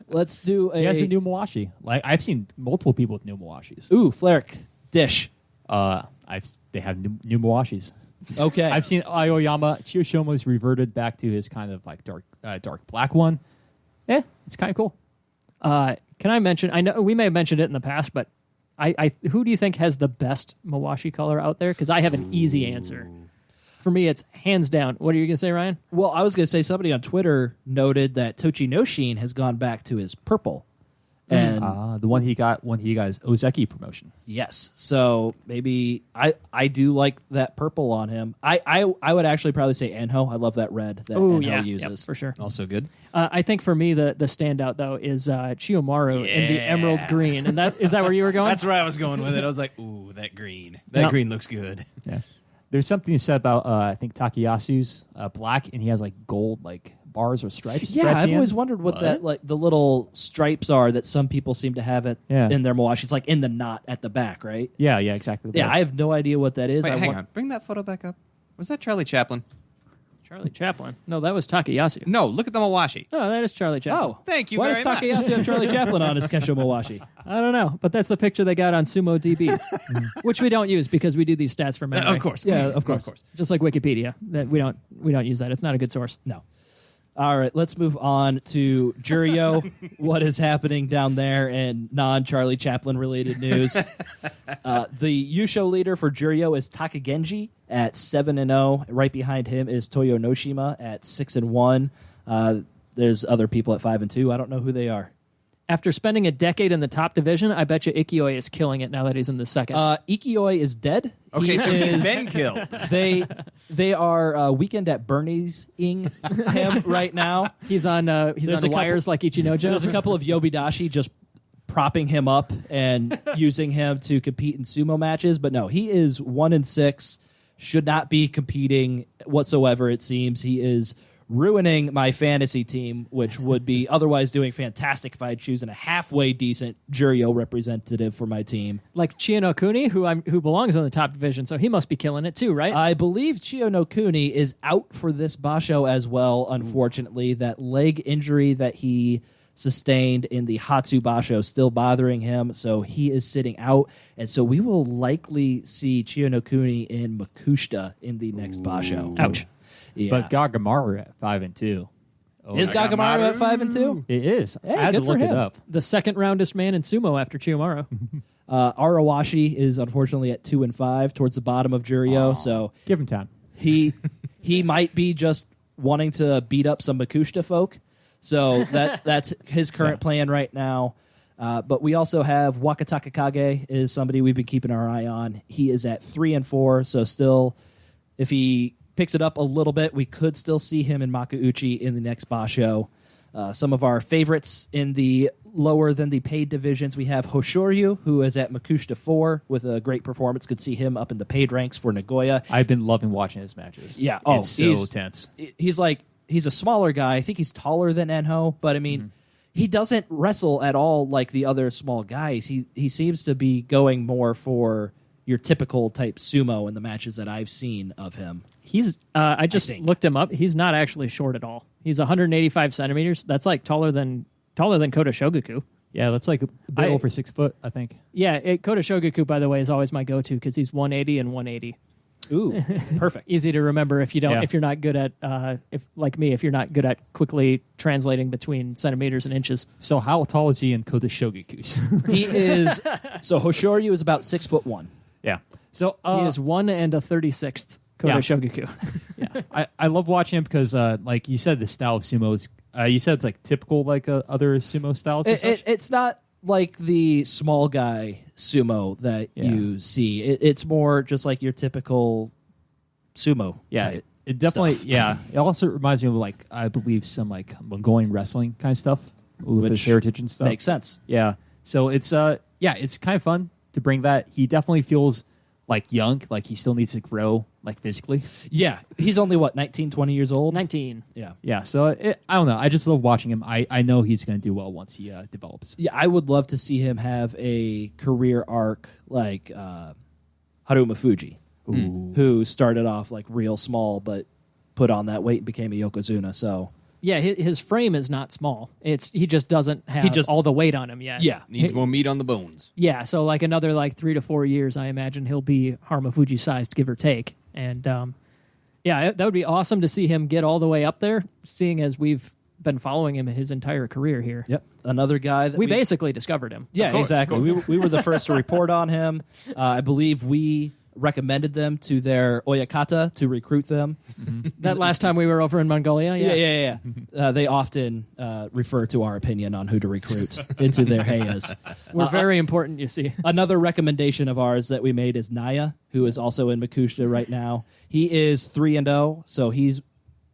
Let's do He has a new Mawashi. Like I've seen multiple people with new Mawashis. Ooh, Flarek. Dish. They have new Mawashis. Okay. I've seen Aoyama. Chiyoshoma's reverted back to his kind of like dark black one. Yeah, it's kind of cool. Can I mention? I know we may have mentioned it in the past, but who do you think has the best Mawashi color out there? Because I have an easy answer. For me, it's hands down. What are you going to say, Ryan? Well, I was going to say somebody on Twitter noted that Tochinoshin has gone back to his purple. And The one he got when he got his Ozeki promotion. yes, so maybe I do like that purple on him. I would actually probably say Enho. I love that red that Oh Enho yeah, uses. yep, for sure. Also good. I think for me the standout though is Chiyomaru in the emerald green, and is that where you were going? That's where I was going with it. I was like, ooh, that green. That Yep. green looks good. Yeah. There's something said about I think Takayasu's black, and he has like gold like bars or stripes. Yeah, right at I've the always end. wondered what that like the little stripes are that some people seem to have in their Mawashi. It's like in the knot at the back, right? Yeah, exactly. Yeah, I have no idea what that is. Wait, I hang want- on. Bring that photo back up. Was that Charlie Chaplin? Charlie Chaplin. No, that was Takayasu. No, look at the Mawashi. No, that is Charlie Chaplin. Oh, Thank you Why very does much. Takayasu have Charlie Chaplin on his Kesho Mawashi? I don't know, but that's the picture they got on Sumo DB, which we don't use because we do these stats for memory. Of course. Yeah, of course. Just like Wikipedia, that we don't use that. It's not a good source. No. All right, let's move on to Juryo. What is happening down there in non-Charlie Chaplin related news? The Yusho leader for Juryo is Takagenji at 7-0. Right behind him is Toyo Noshima at 6-1. There's other people at 5-2. I don't know who they are. After spending a decade in the top division, I bet you Ikioi is killing it now that he's in the second. Ikioi is dead. Okay, He so he's is- been killed. They are Weekend at Bernie's-ing him right now. he's on There's a wires like Ichinojo. There's a couple of Yobidashi just propping him up and using him to compete in sumo matches. But no, he is 1-6, should not be competing whatsoever, it seems. He is ruining my fantasy team, which would be otherwise doing fantastic if I had chosen a halfway decent Juryo representative for my team. like Chiyanokuni, who belongs in the top division, so he must be killing it too, right? I believe Chiyo no Kuni is out for this basho as well, unfortunately. That leg injury that he sustained in the Hatsu basho still bothering him, so he is sitting out. And so we will likely see Chiyo no Kuni in Makushita in the next basho. Ouch. Yeah. But Gagamaru at 5-2. Oh, Is Gagamaru at 5-2? It is. Hey, I had to good for look it him. up. The second roundest man in sumo after Chiyomaru. Arawashi is unfortunately at 2-5 towards the bottom of Juryo, so Give him time. he might be just wanting to beat up some Makushita folk. So that's his current plan right now. But we also have Wakataka Kage is somebody we've been keeping our eye on. He is at 3-4, so still, if he picks it up a little bit, we could still see him in Makuuchi in the next basho. Some of our favorites in the lower than the paid divisions, we have Hoshoryu, who is at Makushita 4 with a great performance. Could see him up in the paid ranks for Nagoya. I've been loving watching his matches. Yeah, it's so tense. He's a smaller guy. I think he's taller than Enho, but I mean, he doesn't wrestle at all like the other small guys. He seems to be going more for your typical type sumo in the matches that I've seen of him. He's I just think. looked him up. He's not actually short at all. He's 185 centimeters. That's like taller than Kota Shogaku. Yeah, that's like a bit over 6 foot, I think. Yeah, Kota Shogaku, by the way, is always my go-to because he's 180 and 180. Ooh, perfect. Easy to remember if you don't. Yeah. If you're not good at, if like me, if you're not good at quickly translating between centimeters and inches. So how tall is he in Kota Shogaku's? He is so Hoshoryu is about 6'1". Yeah. So He is 1 36th Kota Yeah. Shogaku. yeah, I love watching him because, like you said, the style of sumo is. You said it's like typical like other sumo styles. And such? It's not like the small guy sumo that you see. It's more just like your typical sumo. Yeah, type it definitely. stuff. Yeah, it also reminds me of like I believe some like Mongolian wrestling kind of stuff with his Which heritage and stuff. Makes sense. Yeah, so it's it's kind of fun to bring that. He definitely feels like young, like he still needs to grow like physically. Yeah, he's only 19, 20 years old. 19. Yeah. Yeah, so I don't know. I just love watching him. I know he's going to do well once he develops. Yeah, I would love to see him have a career arc like Haruma Fuji, who started off like real small, but put on that weight and became a Yokozuna. So Yeah, his frame is not small. He just doesn't have all the weight on him yet. yeah, Needs more meat on the bones. Yeah, so like another 3 to 4 years, I imagine he'll be Haruma Fuji sized, give or take. And that would be awesome to see him get all the way up there, seeing as we've been following him his entire career here. yep, another guy that We basically discovered him. yeah, Of course, exactly. of We were the first to report on him. I believe we recommended them to their oyakata to recruit them. That last time we were over in Mongolia, Yeah. They often refer to our opinion on who to recruit into their heias. We're very important, you see. Another recommendation of ours that we made is Naya, who is also in Makushita right now. He is 3-0, so he's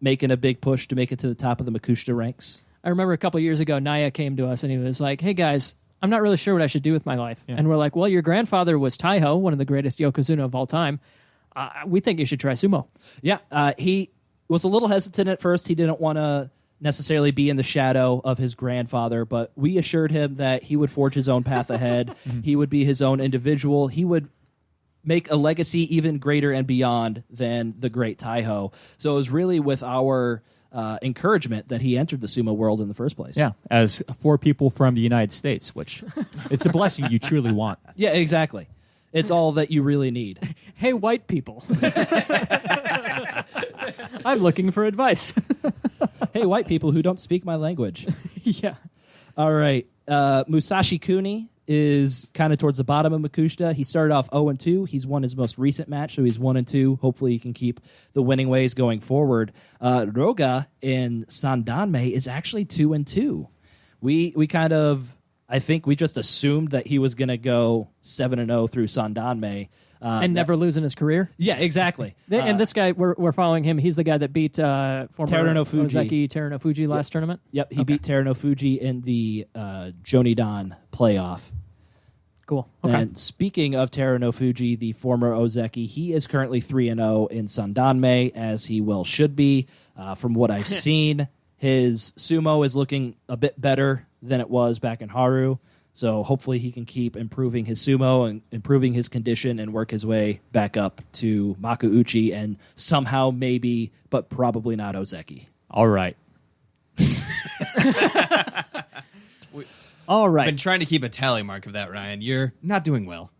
making a big push to make it to the top of the Makushita ranks. I remember a couple years ago, Naya came to us and he was like, "Hey guys, I'm not really sure what I should do with my life." Yeah. And we're like, "Well, your grandfather was Taiho, one of the greatest Yokozuna of all time. We think you should try sumo." Yeah, he was a little hesitant at first. He didn't want to necessarily be in the shadow of his grandfather, but we assured him that he would forge his own path ahead. He would be his own individual. He would make a legacy even greater and beyond than the great Taiho. So it was really with our encouragement that he entered the sumo world in the first place. Yeah, as 4 people from the United States, which it's a blessing you truly want. Yeah, exactly. It's all that you really need. Hey, white people. I'm looking for advice. Hey, white people who don't speak my language. Yeah. All right. Musashi Kuni is kind of towards the bottom of Makushita. He started off 0-2. He's won his most recent match, so he's 1-2. Hopefully he can keep the winning ways going forward. Roga in Sandanme is actually 2-2. We kind of, I think we just assumed that he was going to go 7-0 through Sandanme. And never lose in his career. Yeah, exactly. And this guy, we're following him. He's the guy that beat former Teruno Fuji. Ozeki Teruno Fuji last tournament. Yep, he beat Teruno Fuji in the Jonidan playoff. Cool. Okay. And speaking of Teruno Fuji, the former Ozeki, he is currently 3-0 in Sandanme, as he well should be. From what I've seen, his sumo is looking a bit better than it was back in Haru. So hopefully he can keep improving his sumo and improving his condition and work his way back up to Makuuchi and somehow maybe, but probably not Ozeki. All right. All right. Been trying to keep a tally mark of that, Ryan. You're not doing well.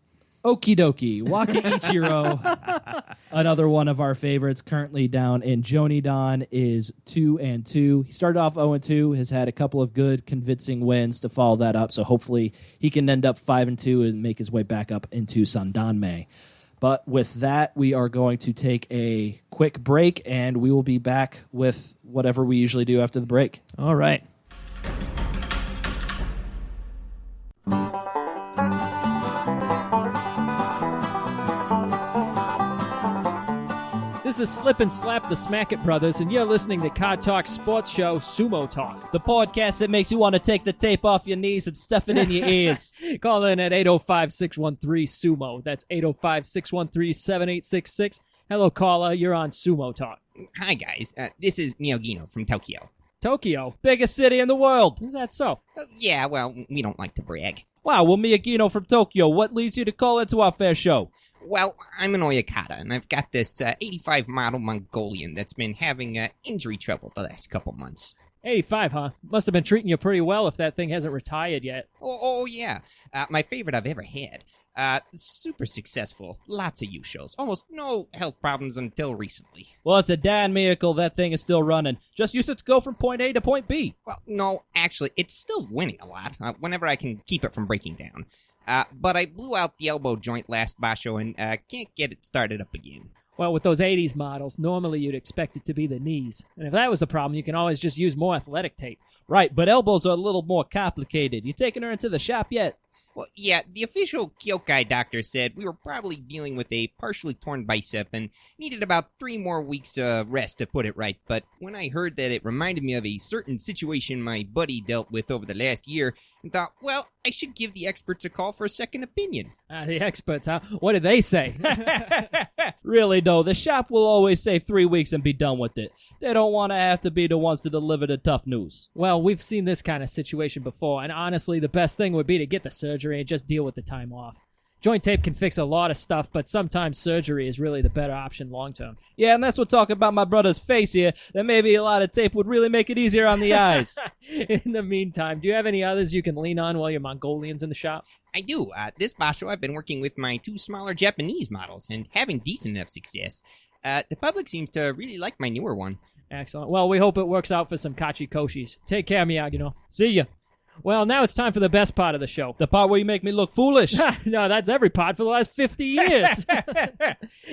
Okie dokie. Waka Ichiro, another one of our favorites, currently down in Jonidan, is 2-2. He started off 0-2, has had a couple of good, convincing wins to follow that up, so hopefully he can end up 5-2 and make his way back up into Sandanme. But with that, we are going to take a quick break, and we will be back with whatever we usually do after the break. All right. This is Slip and Slap the Smack It Brothers, and you're listening to Card Talk Sports Show Sumo Talk. The podcast that makes you want to take the tape off your knees and stuff it in your ears. Call in at 805-613-SUMO. That's 805-613-7866. Hello, caller. You're on Sumo Talk. Hi, guys. This is Miyagino from Tokyo. Tokyo. Biggest city in the world. Is that so? Yeah, well, we don't like to brag. Wow, well, Miyagino from Tokyo, what leads you to call into our fair show? Well, I'm an Oyakata, and I've got this 85 model Mongolian that's been having injury trouble the last couple months. 85, huh? Must have been treating you pretty well if that thing hasn't retired yet. Oh yeah. My favorite I've ever had. Super successful. Lots of shows. Almost no health problems until recently. Well, it's a damn miracle that thing is still running. Just use it to go from point A to point B. Well, no, actually, it's still winning a lot, whenever I can keep it from breaking down. But I blew out the elbow joint last basho and can't get it started up again. Well, with those 80s models, normally you'd expect it to be the knees. And if that was the problem, you can always just use more athletic tape. Right, but elbows are a little more complicated. You taking her into the shop yet? Well, yeah, the official Kyokai doctor said we were probably dealing with a partially torn bicep and needed about 3 more weeks rest to put it right. But when I heard that it reminded me of a certain situation my buddy dealt with over the last year, and thought, well, I should give the experts a call for a second opinion. The experts, huh? What did they say? Really, though, the shop will always say 3 weeks and be done with it. They don't want to have to be the ones to deliver the tough news. Well, we've seen this kind of situation before, and honestly, the best thing would be to get the surgery and just deal with the time off. Joint tape can fix a lot of stuff, but sometimes surgery is really the better option long term. Yeah, and that's what talking about my brother's face here, that maybe a lot of tape would really make it easier on the eyes. In the meantime, do you have any others you can lean on while your Mongolian's in the shop? I do. This basho, I've been working with my 2 smaller Japanese models and having decent enough success. The public seems to really like my newer one. Excellent. Well, we hope it works out for some Kachikoshis. Take care, Miyagino. See ya. Well, now it's time for the best part of the show. The part where you make me look foolish. No, that's every part for the last 50 years.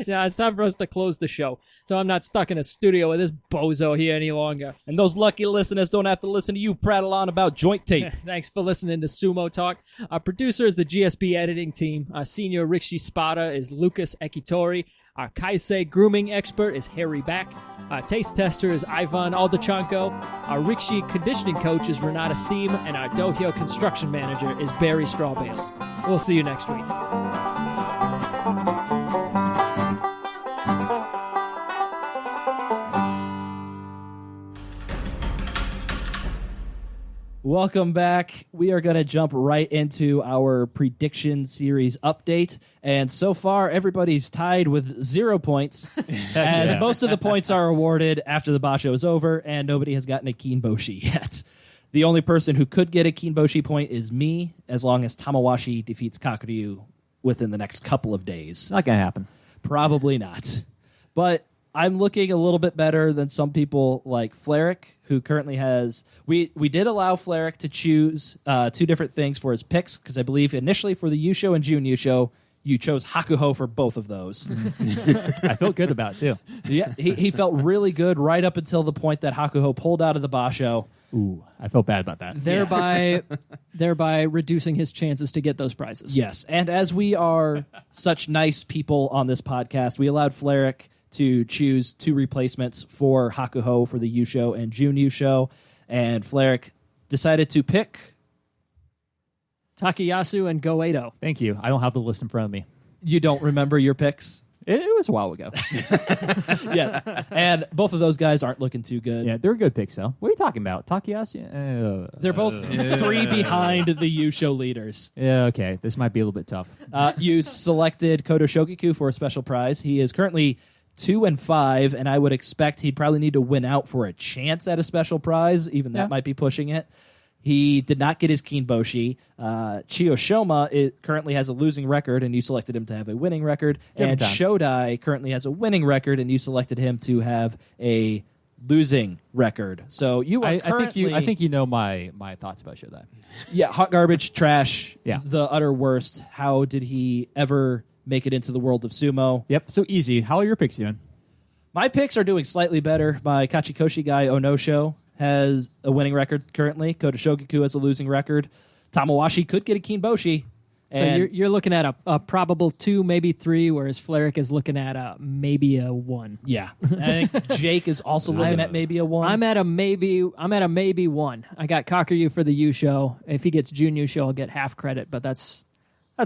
Now it's time for us to close the show, so I'm not stuck in a studio with this bozo here any longer. And those lucky listeners don't have to listen to you prattle on about joint tape. Thanks for listening to Sumo Talk. Our producer is the GSB editing team. Our senior Rishi Spada is Lucas Ekitori. Our Kaisei grooming expert is Harry Back. Our taste tester is Ivan Aldachanko. Our Rikshi conditioning coach is Renata Steam. And our Dohyo construction manager is Barry Strawbales. We'll see you next week. Welcome back. We are going to jump right into our prediction series update. And so far, everybody's tied with 0 points, as most of the points are awarded after the basho is over, and nobody has gotten a Kinboshi yet. The only person who could get a Kinboshi point is me, as long as Tamawashi defeats Kakuryu within the next couple of days. Not going to happen. Probably not. But I'm looking a little bit better than some people like Fleric, who currently has... We did allow Fleric to choose 2 different things for his picks, because I believe initially for the Yusho and June Yusho, you chose Hakuho for both of those. I felt good about it, too. Yeah, he felt really good right up until the point that Hakuho pulled out of the basho. Ooh, I felt bad about that. Thereby reducing his chances to get those prizes. Yes, and as we are such nice people on this podcast, we allowed Fleric to choose 2 replacements for Hakuho for the Yusho and June Yusho, and Fleric decided to pick Takayasu and Goedo. Thank you. I don't have the list in front of me. You don't remember your picks? It was a while ago. Yeah, and both of those guys aren't looking too good. Yeah, they're good picks, though. What are you talking about? Takayasu? They're both 3 behind the Yusho leaders. Yeah, okay. This might be a little bit tough. You selected Kodo Shogiku for a special prize. He is currently 2-5, and I would expect he'd probably need to win out for a chance at a special prize. Even that might be pushing it. He did not get his Kinboshi. Chiyoshima currently has a losing record, and you selected him to have a winning record. And Shodai currently has a winning record, and you selected him to have a losing record. So you are currently... I think you know my thoughts about Shodai. Yeah, hot garbage, trash, Yeah. the utter worst. How did he ever make it into the world of sumo? Yep, so easy. How are your picks doing? My picks are doing slightly better. My Kachikoshi guy, Onosho, has a winning record currently. Kota Shogaku has a losing record. Tamawashi could get a Kinboshi. So you're looking at a probable 2, maybe 3, whereas Fleric is looking at maybe a 1. Yeah. I think Jake is also looking at maybe a 1. I'm at a maybe 1. I got Kakuryu for the Yusho. If he gets Jun Yusho, I'll get half credit, but that's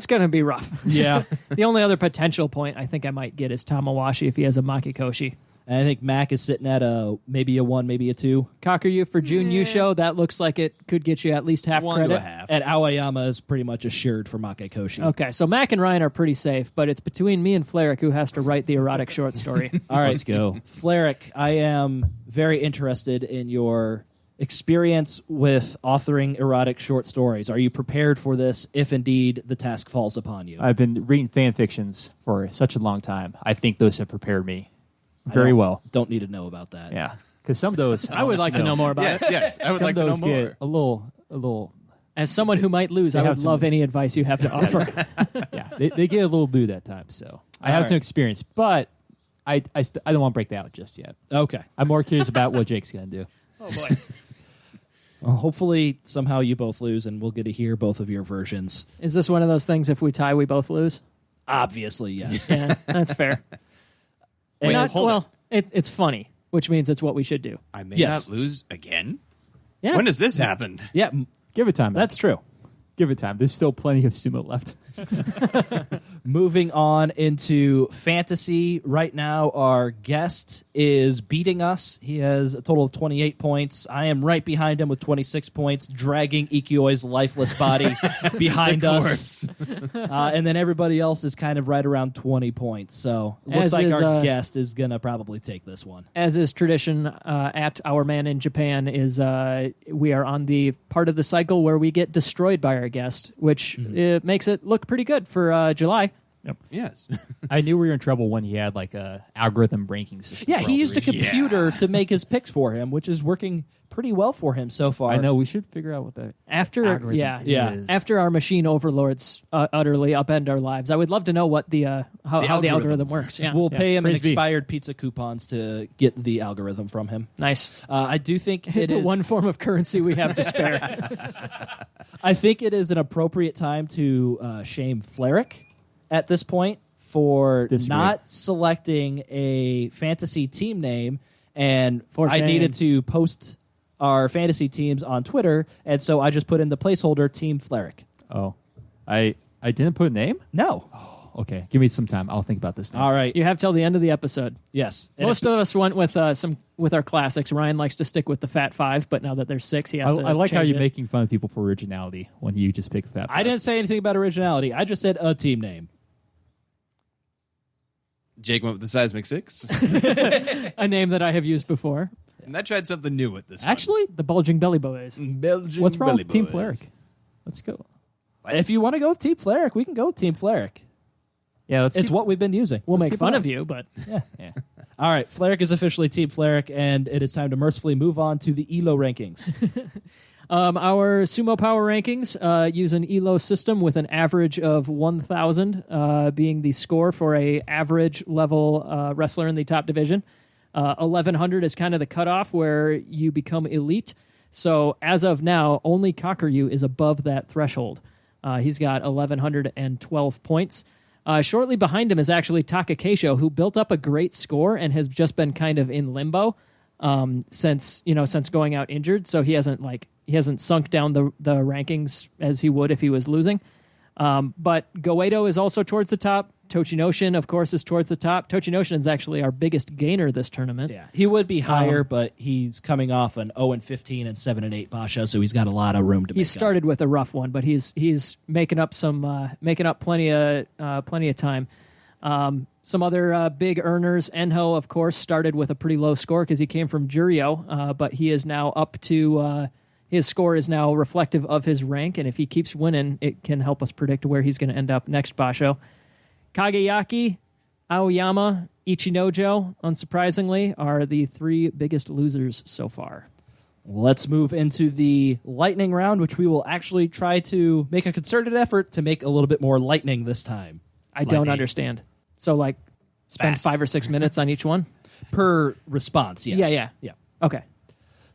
going to be rough. Yeah. The only other potential point I think I might get is Tamawashi if he has a Makikoshi. And I think Mac is sitting at maybe a 1, maybe a 2. Kakuryu for Jun Yusho, that looks like it could get you at least half 1 credit. to a half. And Aoyama is pretty much assured for Makikoshi. Okay, so Mac and Ryan are pretty safe, but it's between me and Fleric who has to write the erotic short story. All right. Let's go. Fleric, I am very interested in your experience with authoring erotic short stories. Are you prepared for this if indeed the task falls upon you? I've been reading fan fictions for such a long time. I think those have prepared me very well. Don't need to know about that. Yeah, because some of those I would like to know more about it. Yes, I would Some like of to know those more. get a little. As someone who might lose, I They have would some- love any advice you have to offer. Yeah, they get a little booed at times. So I have right. some experience, but I don't want to break that out just yet. Okay. I'm more curious about what Jake's going to do. Oh boy. Well, hopefully somehow you both lose and we'll get to hear both of your versions. Is this one of those things if we tie, we both lose? Obviously, yes. Yeah, that's fair. Wait, Not- hold well, on. it's funny, which means it's what we should do. I may Yes. not lose again? Yeah. When has this happened? Yeah, Give it time. that's true. Give it time. There's still plenty of sumo left. Moving on into fantasy. Right now, our guest is beating us. He has a total of 28 points. I am right behind him with 26 points, dragging Ikioi's lifeless body behind us. And then everybody else is kind of right around 20 points. So looks As like is, our guest is going to probably take this one. As is tradition at Our Man in Japan, is we are on the part of the cycle where we get destroyed by our guest, which makes it look pretty good for July. Yes. I knew we were in trouble when he had like a algorithm ranking system. Yeah, for he all used a the regions. computer to make his picks for him, which is working pretty well for him so far. I know. We should figure out what the After algorithm Yeah. is. after our machine overlords utterly upend our lives, I would love to know what the how the algorithm. algorithm works. Yeah, We'll pay him in Praise be. expired pizza coupons to get the algorithm from him. nice. I do think it The is one form of currency we have to spare. I think it is an appropriate time to shame Fleric at this point for Disagree. not selecting a fantasy team name, and For I shame. needed to post our fantasy teams on Twitter, and so I just put in the placeholder Team Fleric. Oh, I didn't put a name. No. Okay, give me some time. I'll think about this now. All right. You have till the end of the episode. Yes. And Most of us went with with our classics. Ryan likes to stick with the Fat Five, but now that there's 6, he has to. I like how change you're it. making fun of people for originality when you just pick that. I didn't say anything about originality. I just said a team name. Jake went with the Seismic Six. a name that I have used before. And I tried something new with this one. Actually. The Bulging Belly Boys. Belgian What's wrong Belly with Team Boys. Fleric? Let's go. If you want to go with Team Fleric, we can go with Team Fleric. Yeah, let's. It's what we've been using. We'll Let's make keep fun it of up. you, but Yeah. All right, Fleric is officially Team Fleric, and it is time to mercifully move on to the ELO rankings. our sumo power rankings use an ELO system with an average of 1,000 being the score for a average level wrestler in the top division. 1,100 is kind of the cutoff where you become elite. So as of now, only Kakuryu is above that threshold. He's got 1,112 points. Shortly behind him is actually Takakeisho, who built up a great score and has just been kind of in limbo since going out injured. So he hasn't sunk down the rankings as he would if he was losing. But Goedo is also towards the top. Tochinoshin, of course, is towards the top. Tochinoshin is actually our biggest gainer this tournament. Yeah, he would be higher, but he's coming off an 0-15 and 7-8 basho, so he's got a lot of room to make He up. started with a rough one, but he's making up plenty of time. Some other big earners. Enho, of course, started with a pretty low score because he came from Jurio, but he is now up to His score is now reflective of his rank, and if he keeps winning, it can help us predict where he's going to end up next basho. Kageyaki, Aoyama, Ichinojo, unsurprisingly, are the 3 biggest losers so far. Let's move into the lightning round, which we will actually try to make a concerted effort to make a little bit more lightning this time. I don't understand. So, like, spend Fast. 5 or 6 minutes on each one? Per response, yes. Yeah. Okay.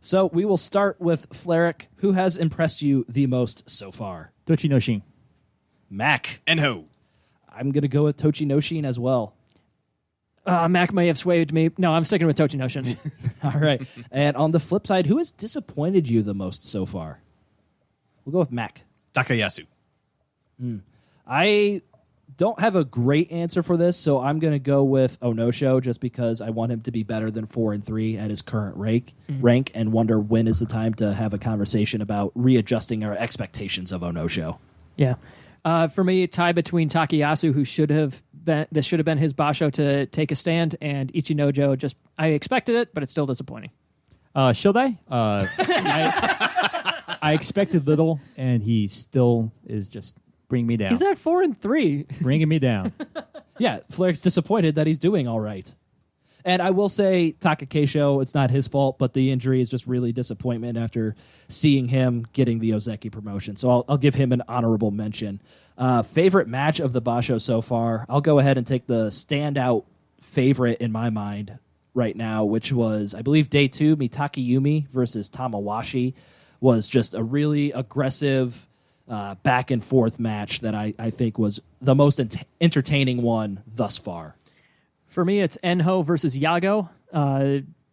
So we will start with Fleric. Who has impressed you the most so far? Tochinoshin. Mac. Enho. I'm going to go with Tochinoshin as well. Mac may have swayed me. No, I'm sticking with Tochinoshin. All right. And on the flip side, who has disappointed you the most so far? We'll go with Mac. Takayasu. I don't have a great answer for this, so I'm going to go with Onosho just because I want him to be better than 4 and 3 at his current rank and wonder when is the time to have a conversation about readjusting our expectations of Onosho. Yeah. For me, tie between Takayasu, who should have been his basho to take a stand, and Ichinojo. Just I expected it, but it's still disappointing. Shodai? I expected little, and he still is just bringing me down. He's at 4 and 3. Bringing me down. Yeah, Fleric's disappointed that he's doing all right. And I will say Takakeisho, it's not his fault, but the injury is just really disappointment after seeing him getting the Ozeki promotion. So I'll give him an honorable mention. Favorite match of the basho so far, I'll go ahead and take the standout favorite in my mind right now, which was, I believe, day 2, Mitaki Yumi versus Tamawashi, was just a really aggressive back and forth match that I think was the most entertaining one thus far. For me, it's Enho versus Yago.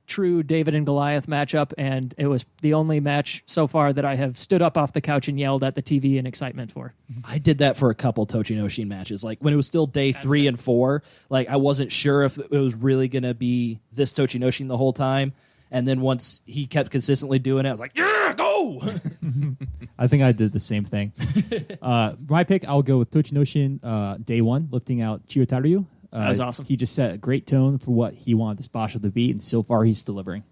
True David and Goliath matchup, and it was the only match so far that I have stood up off the couch and yelled at the TV in excitement for. I did that for a couple Tochinoshin matches. Like when it was still day 3 and 4, like I wasn't sure if it was really going to be this Tochinoshin the whole time. And then once he kept consistently doing it, I was like, yeah, go! I think I did the same thing. My pick, I'll go with Tochinoshin day 1, lifting out Chiyotaru. That was awesome. He just set a great tone for what he wanted this basho to be, and so far he's delivering.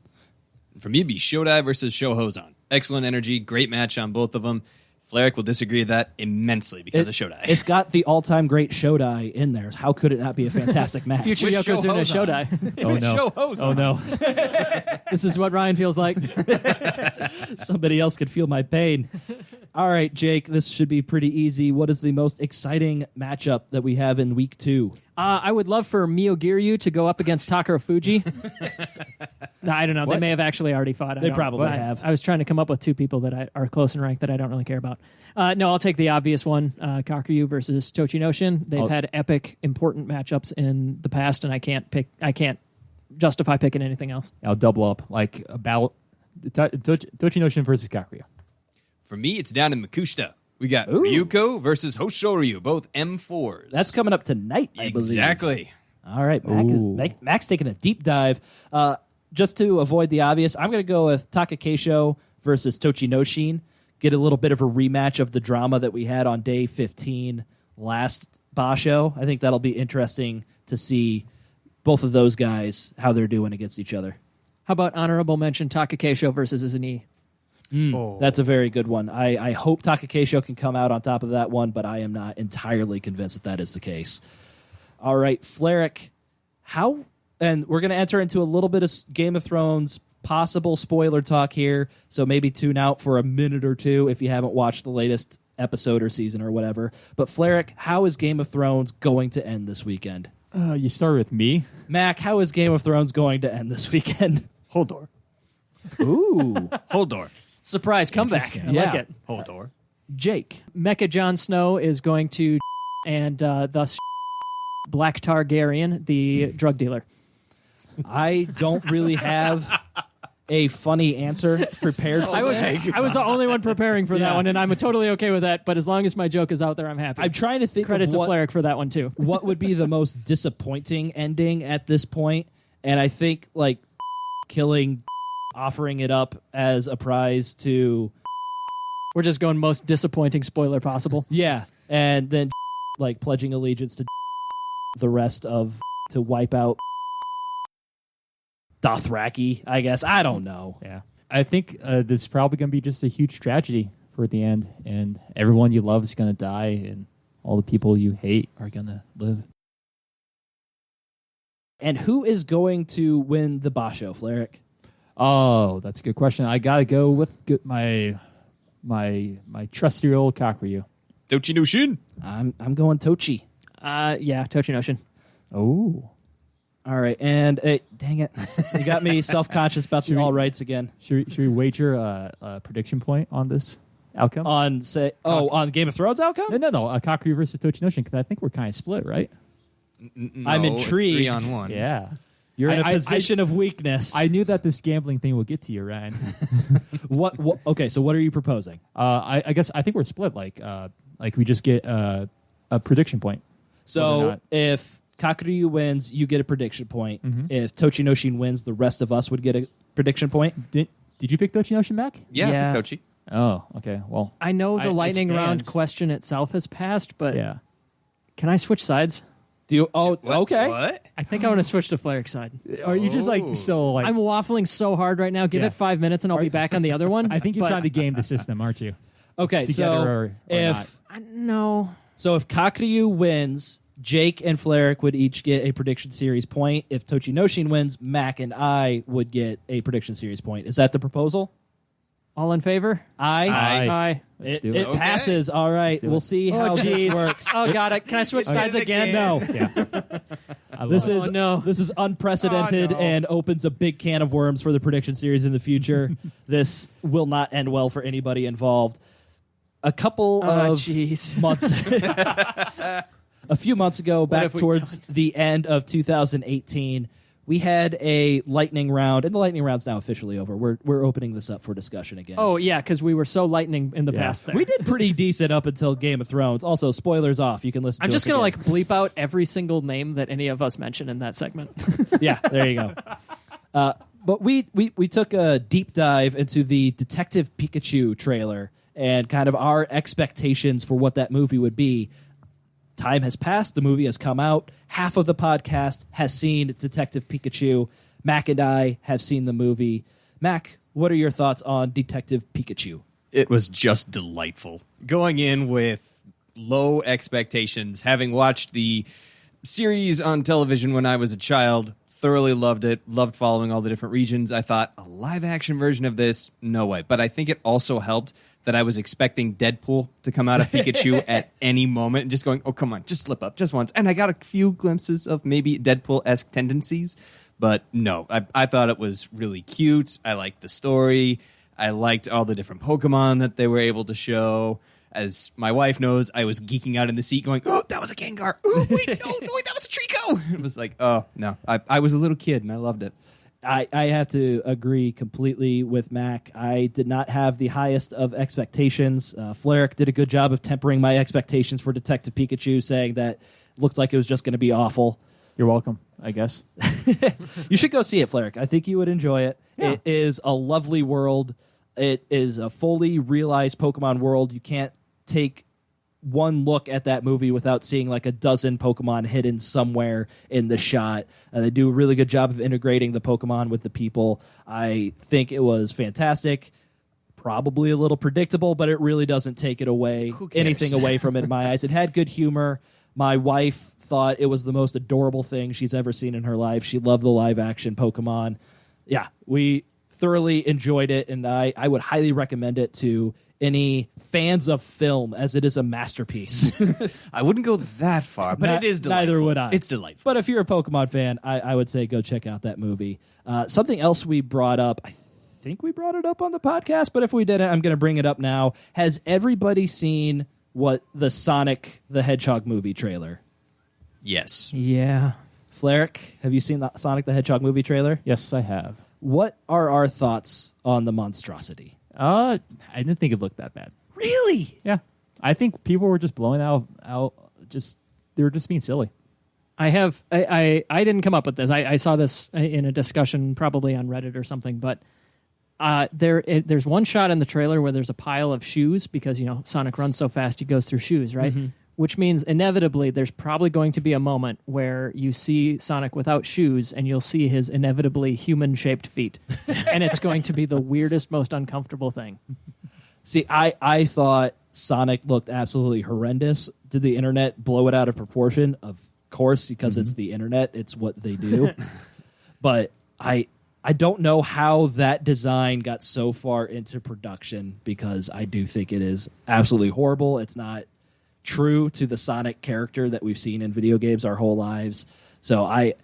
For me, it'd be Shodai versus Shohozan. Excellent energy, great match on both of them. Fleric will disagree with that immensely because of Shodai. It's got the all-time great Shodai in there. How could it not be a fantastic match? Future With Yokozuna Shohozan. Shodai. Oh no! Shohozan. Oh no! This is what Ryan feels like. Somebody else could feel my pain. All right, Jake, this should be pretty easy. What is the most exciting matchup that we have in week 2? I would love for Miyogiryu to go up against Takara Fuji. No, I don't know. They may have actually already fought. They probably have. I was trying to come up with 2 people that are close in rank that I don't really care about. No, I'll take the obvious one, Kakuryu versus Tochinoshin. They've had epic, important matchups in the past, and I can't justify picking anything else. I'll double up like about Tochinoshin versus Kakuya. For me, it's down in Makushita. We got Ryuko versus Hoshoryu, both M4s. That's coming up tonight, I believe. Exactly. All right, Ooh. Mac's taking a deep dive. Just to avoid the obvious, I'm going to go with Takakeisho versus Tochinoshin. Get a little bit of a rematch of the drama that we had on day 15 last basho. I think that'll be interesting to see both of those guys, how they're doing against each other. How about honorable mention Takakeisho versus Izumi? That's a very good one. I hope Takakeisho can come out on top of that one, but I am not entirely convinced that is the case. All right, Fleric, and we're going to enter into a little bit of Game of Thrones possible spoiler talk here, so maybe tune out for a minute or two if you haven't watched the latest episode or season or whatever. But Fleric, how is Game of Thrones going to end this weekend? You start with me. Mac, how is Game of Thrones going to end this weekend? Holdor. Ooh. Holdor. Surprise comeback. I like it. Holdor. Jake. Mecha Jon Snow is going to and thus Black Targaryen, the drug dealer. I don't really have a funny answer prepared for I was the only one preparing for that Yeah. one, and I'm totally okay with that. But as long as my joke is out there, I'm happy. I'm trying to think Credit of to Fleric for that one too. what would be the most disappointing ending at this point, and I think like killing, offering it up as a prize to We're just going most disappointing spoiler possible. yeah, and then like pledging allegiance to the rest of to wipe out Dothraki. I guess I don't know. Yeah. I think this is probably going to be just a huge tragedy for the end, and everyone you love is going to die, and all the people you hate are going to live. And who is going to win the basho, Fleric? Oh, that's a good question. I got to go with my trusty old Kakuryu. Tochinoshin. I'm going Tochi. Yeah, Tochinoshin. Oh. All right, and dang it, you got me self-conscious about the all rights again. Should we wager a prediction point on this outcome? On on Game of Thrones outcome? No. Kakuryu versus Tochinoshin, because I think we're kind of split, right? No, I'm it's intrigued. 3-on-1. Yeah. You're in a position of weakness. I knew that this gambling thing will get to you, Ryan. What? Okay, so what are you proposing? I guess I think we're split. Like we just get a prediction point. So if Kakuryu wins, you get a prediction point. Mm-hmm. If Tochinoshin wins, the rest of us would get a prediction point. Did you pick Tochinoshin back? Yeah. Tochi. Oh, okay. Well, I know the it lightning round stands. question itself has passed, but yeah. can I switch sides? Do you? Oh, What? okay. What? I think I want to switch to Fleric's side. Are you just so I'm waffling so hard right now. Give Yeah. it 5 minutes and I'll be back on the other one. I think you're But trying to game the system, aren't you? Okay, Together so or if not. No. so, if Kakuryu wins, Jake and Fleric would each get a prediction series point. If Tochinoshin wins, Mac and I would get a prediction series point. Is that the proposal? All in favor? Aye. Aye. Let's It do it. Okay. passes. All right, do it. we'll see how this jeez. works. Oh, got it. Can I switch sides it again? again. No. Yeah. I love This it. is no. This is unprecedented Oh, no. and opens a big can of worms for the prediction series in the future. This will not end well for anybody involved. A couple Oh, of jeez. months, a few months ago, back have we towards the end of 2018, we had a lightning round, and the lightning round's now officially over. We're opening this up for discussion again. Oh, yeah, because we were so lightning in the Yeah. past there. We did pretty decent up until Game of Thrones. Also, spoilers off. You can listen. I'm to just us going to again. bleep out every single name that any of us mention in that segment. Yeah, there you go. But we took a deep dive into the Detective Pikachu trailer and kind of our expectations for what that movie would be. Time has passed. The movie has come out. Half of the podcast has seen Detective Pikachu. Mac and I have seen the movie. Mac, what are your thoughts on Detective Pikachu? It was just delightful. Going in with low expectations, having watched the series on television when I was a child, thoroughly loved it, loved following all the different regions. I thought, a live-action version of this? No way. But I think it also helped that I was expecting Deadpool to come out of Pikachu at any moment and just going, oh, come on, just slip up, just once. And I got a few glimpses of maybe Deadpool-esque tendencies, but no, I thought it was really cute. I liked the story. I liked all the different Pokemon that they were able to show. As my wife knows, I was geeking out in the seat going, oh, that was a Gengar. Oh, wait, no, wait, that was a Trico. It was like, oh, no. I was a little kid, and I loved it. I have to agree completely with Mac. I did not have the highest of expectations. Fleric did a good job of tempering my expectations for Detective Pikachu, saying that looks like it was just going to be awful. You're welcome, I guess. You should go see it, Fleric. I think you would enjoy it. Yeah. It is a lovely world. It is a fully realized Pokemon world. You can't take one look at that movie without seeing like a dozen Pokemon hidden somewhere in the shot. They do a really good job of integrating the Pokemon with the people. I think it was fantastic. Probably a little predictable, but it really doesn't take it away, Who cares? anything away from it in my eyes. It had good humor. My wife thought it was the most adorable thing she's ever seen in her life. She loved the live action Pokemon. Yeah, we thoroughly enjoyed it, and I would highly recommend it to any fans of film, as it is a masterpiece. I wouldn't go that far, but it is delightful. Neither would I. It's delightful. But if you're a Pokemon fan, I would say go check out that movie. Something else we brought up, I think we brought it up on the podcast, but if we didn't, I'm going to bring it up now. Has everybody seen what the Sonic the Hedgehog movie trailer? Yes. Yeah. Fleric, have you seen the Sonic the Hedgehog movie trailer? Yes, I have. What are our thoughts on the monstrosity? I didn't think it looked that bad. Really? Yeah. I think people were just blowing out just they were just being silly. I didn't come up with this. I saw this in a discussion probably on Reddit or something, but there's one shot in the trailer where there's a pile of shoes because, Sonic runs so fast he goes through shoes, right? Mm-hmm. which means inevitably there's probably going to be a moment where you see Sonic without shoes and you'll see his inevitably human-shaped feet. And it's going to be the weirdest, most uncomfortable thing. See, I thought Sonic looked absolutely horrendous. Did the internet blow it out of proportion? Of course, because it's the internet. It's what they do. But I don't know how that design got so far into production, because I do think it is absolutely horrible. It's not true to the Sonic character that we've seen in video games our whole lives. So I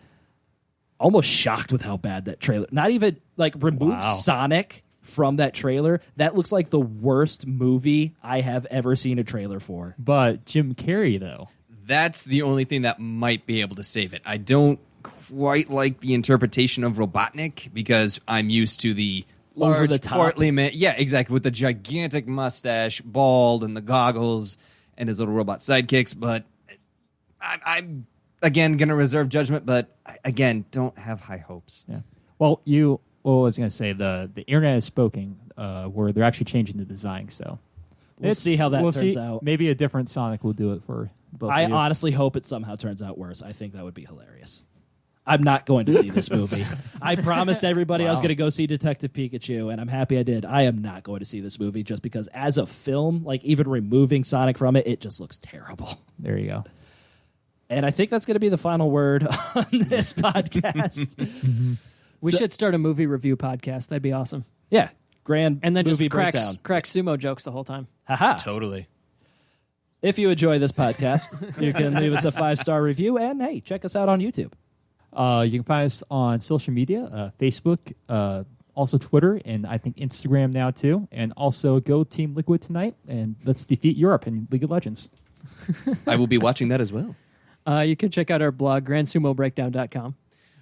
almost shocked with how bad that trailer. Not even like remove Sonic from that trailer. That looks like the worst movie I have ever seen a trailer for. But Jim Carrey, though. That's the only thing that might be able to save it. I don't quite like the interpretation of Robotnik, because I'm used to the large, over the top, portly man. Yeah, exactly, with the gigantic mustache, bald, and the goggles, and his little robot sidekicks. But I'm again going to reserve judgment. But again, don't have high hopes. Yeah. Well, I was going to say the internet is spoken, where they're actually changing the design. So we'll see how that turns out. Maybe a different Sonic will do it for both. I of you. honestly hope it somehow turns out worse. I think that would be hilarious. I'm not going to see this movie. I promised everybody I was going to go see Detective Pikachu, and I'm happy I did. I am not going to see this movie just because as a film, like even removing Sonic from it, it just looks terrible. There you go. And I think that's going to be the final word on this podcast. We should start a movie review podcast. That'd be awesome. Yeah. Grand And then movie just crack breakdown. sumo jokes the whole time. Haha. Totally. If you enjoy this podcast, you can leave us a 5-star review, and hey, check us out on YouTube. You can find us on social media, Facebook, also Twitter, and I think Instagram now too. And also go Team Liquid tonight, and let's defeat Europe in League of Legends. I will be watching that as well. You can check out our blog, GrandSumoBreakdown.com.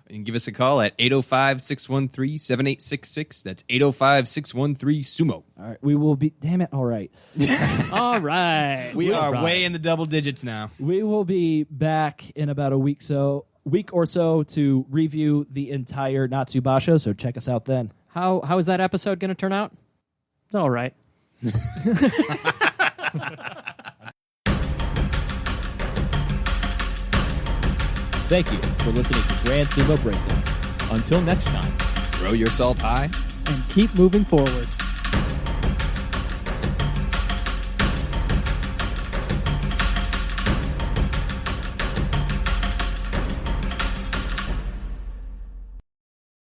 You can give us a call at 805-613-7866. That's 805-613-SUMO. All right. We will be, damn it. All right. All right. We are way in the double digits now. We will be back in about a week or so to review the entire Natsu basho, so check us out then. How is that episode going to turn out? It's all right. Thank you for listening to Grand Sumo Breakdown. Until next time. Throw your salt high. And keep moving forward.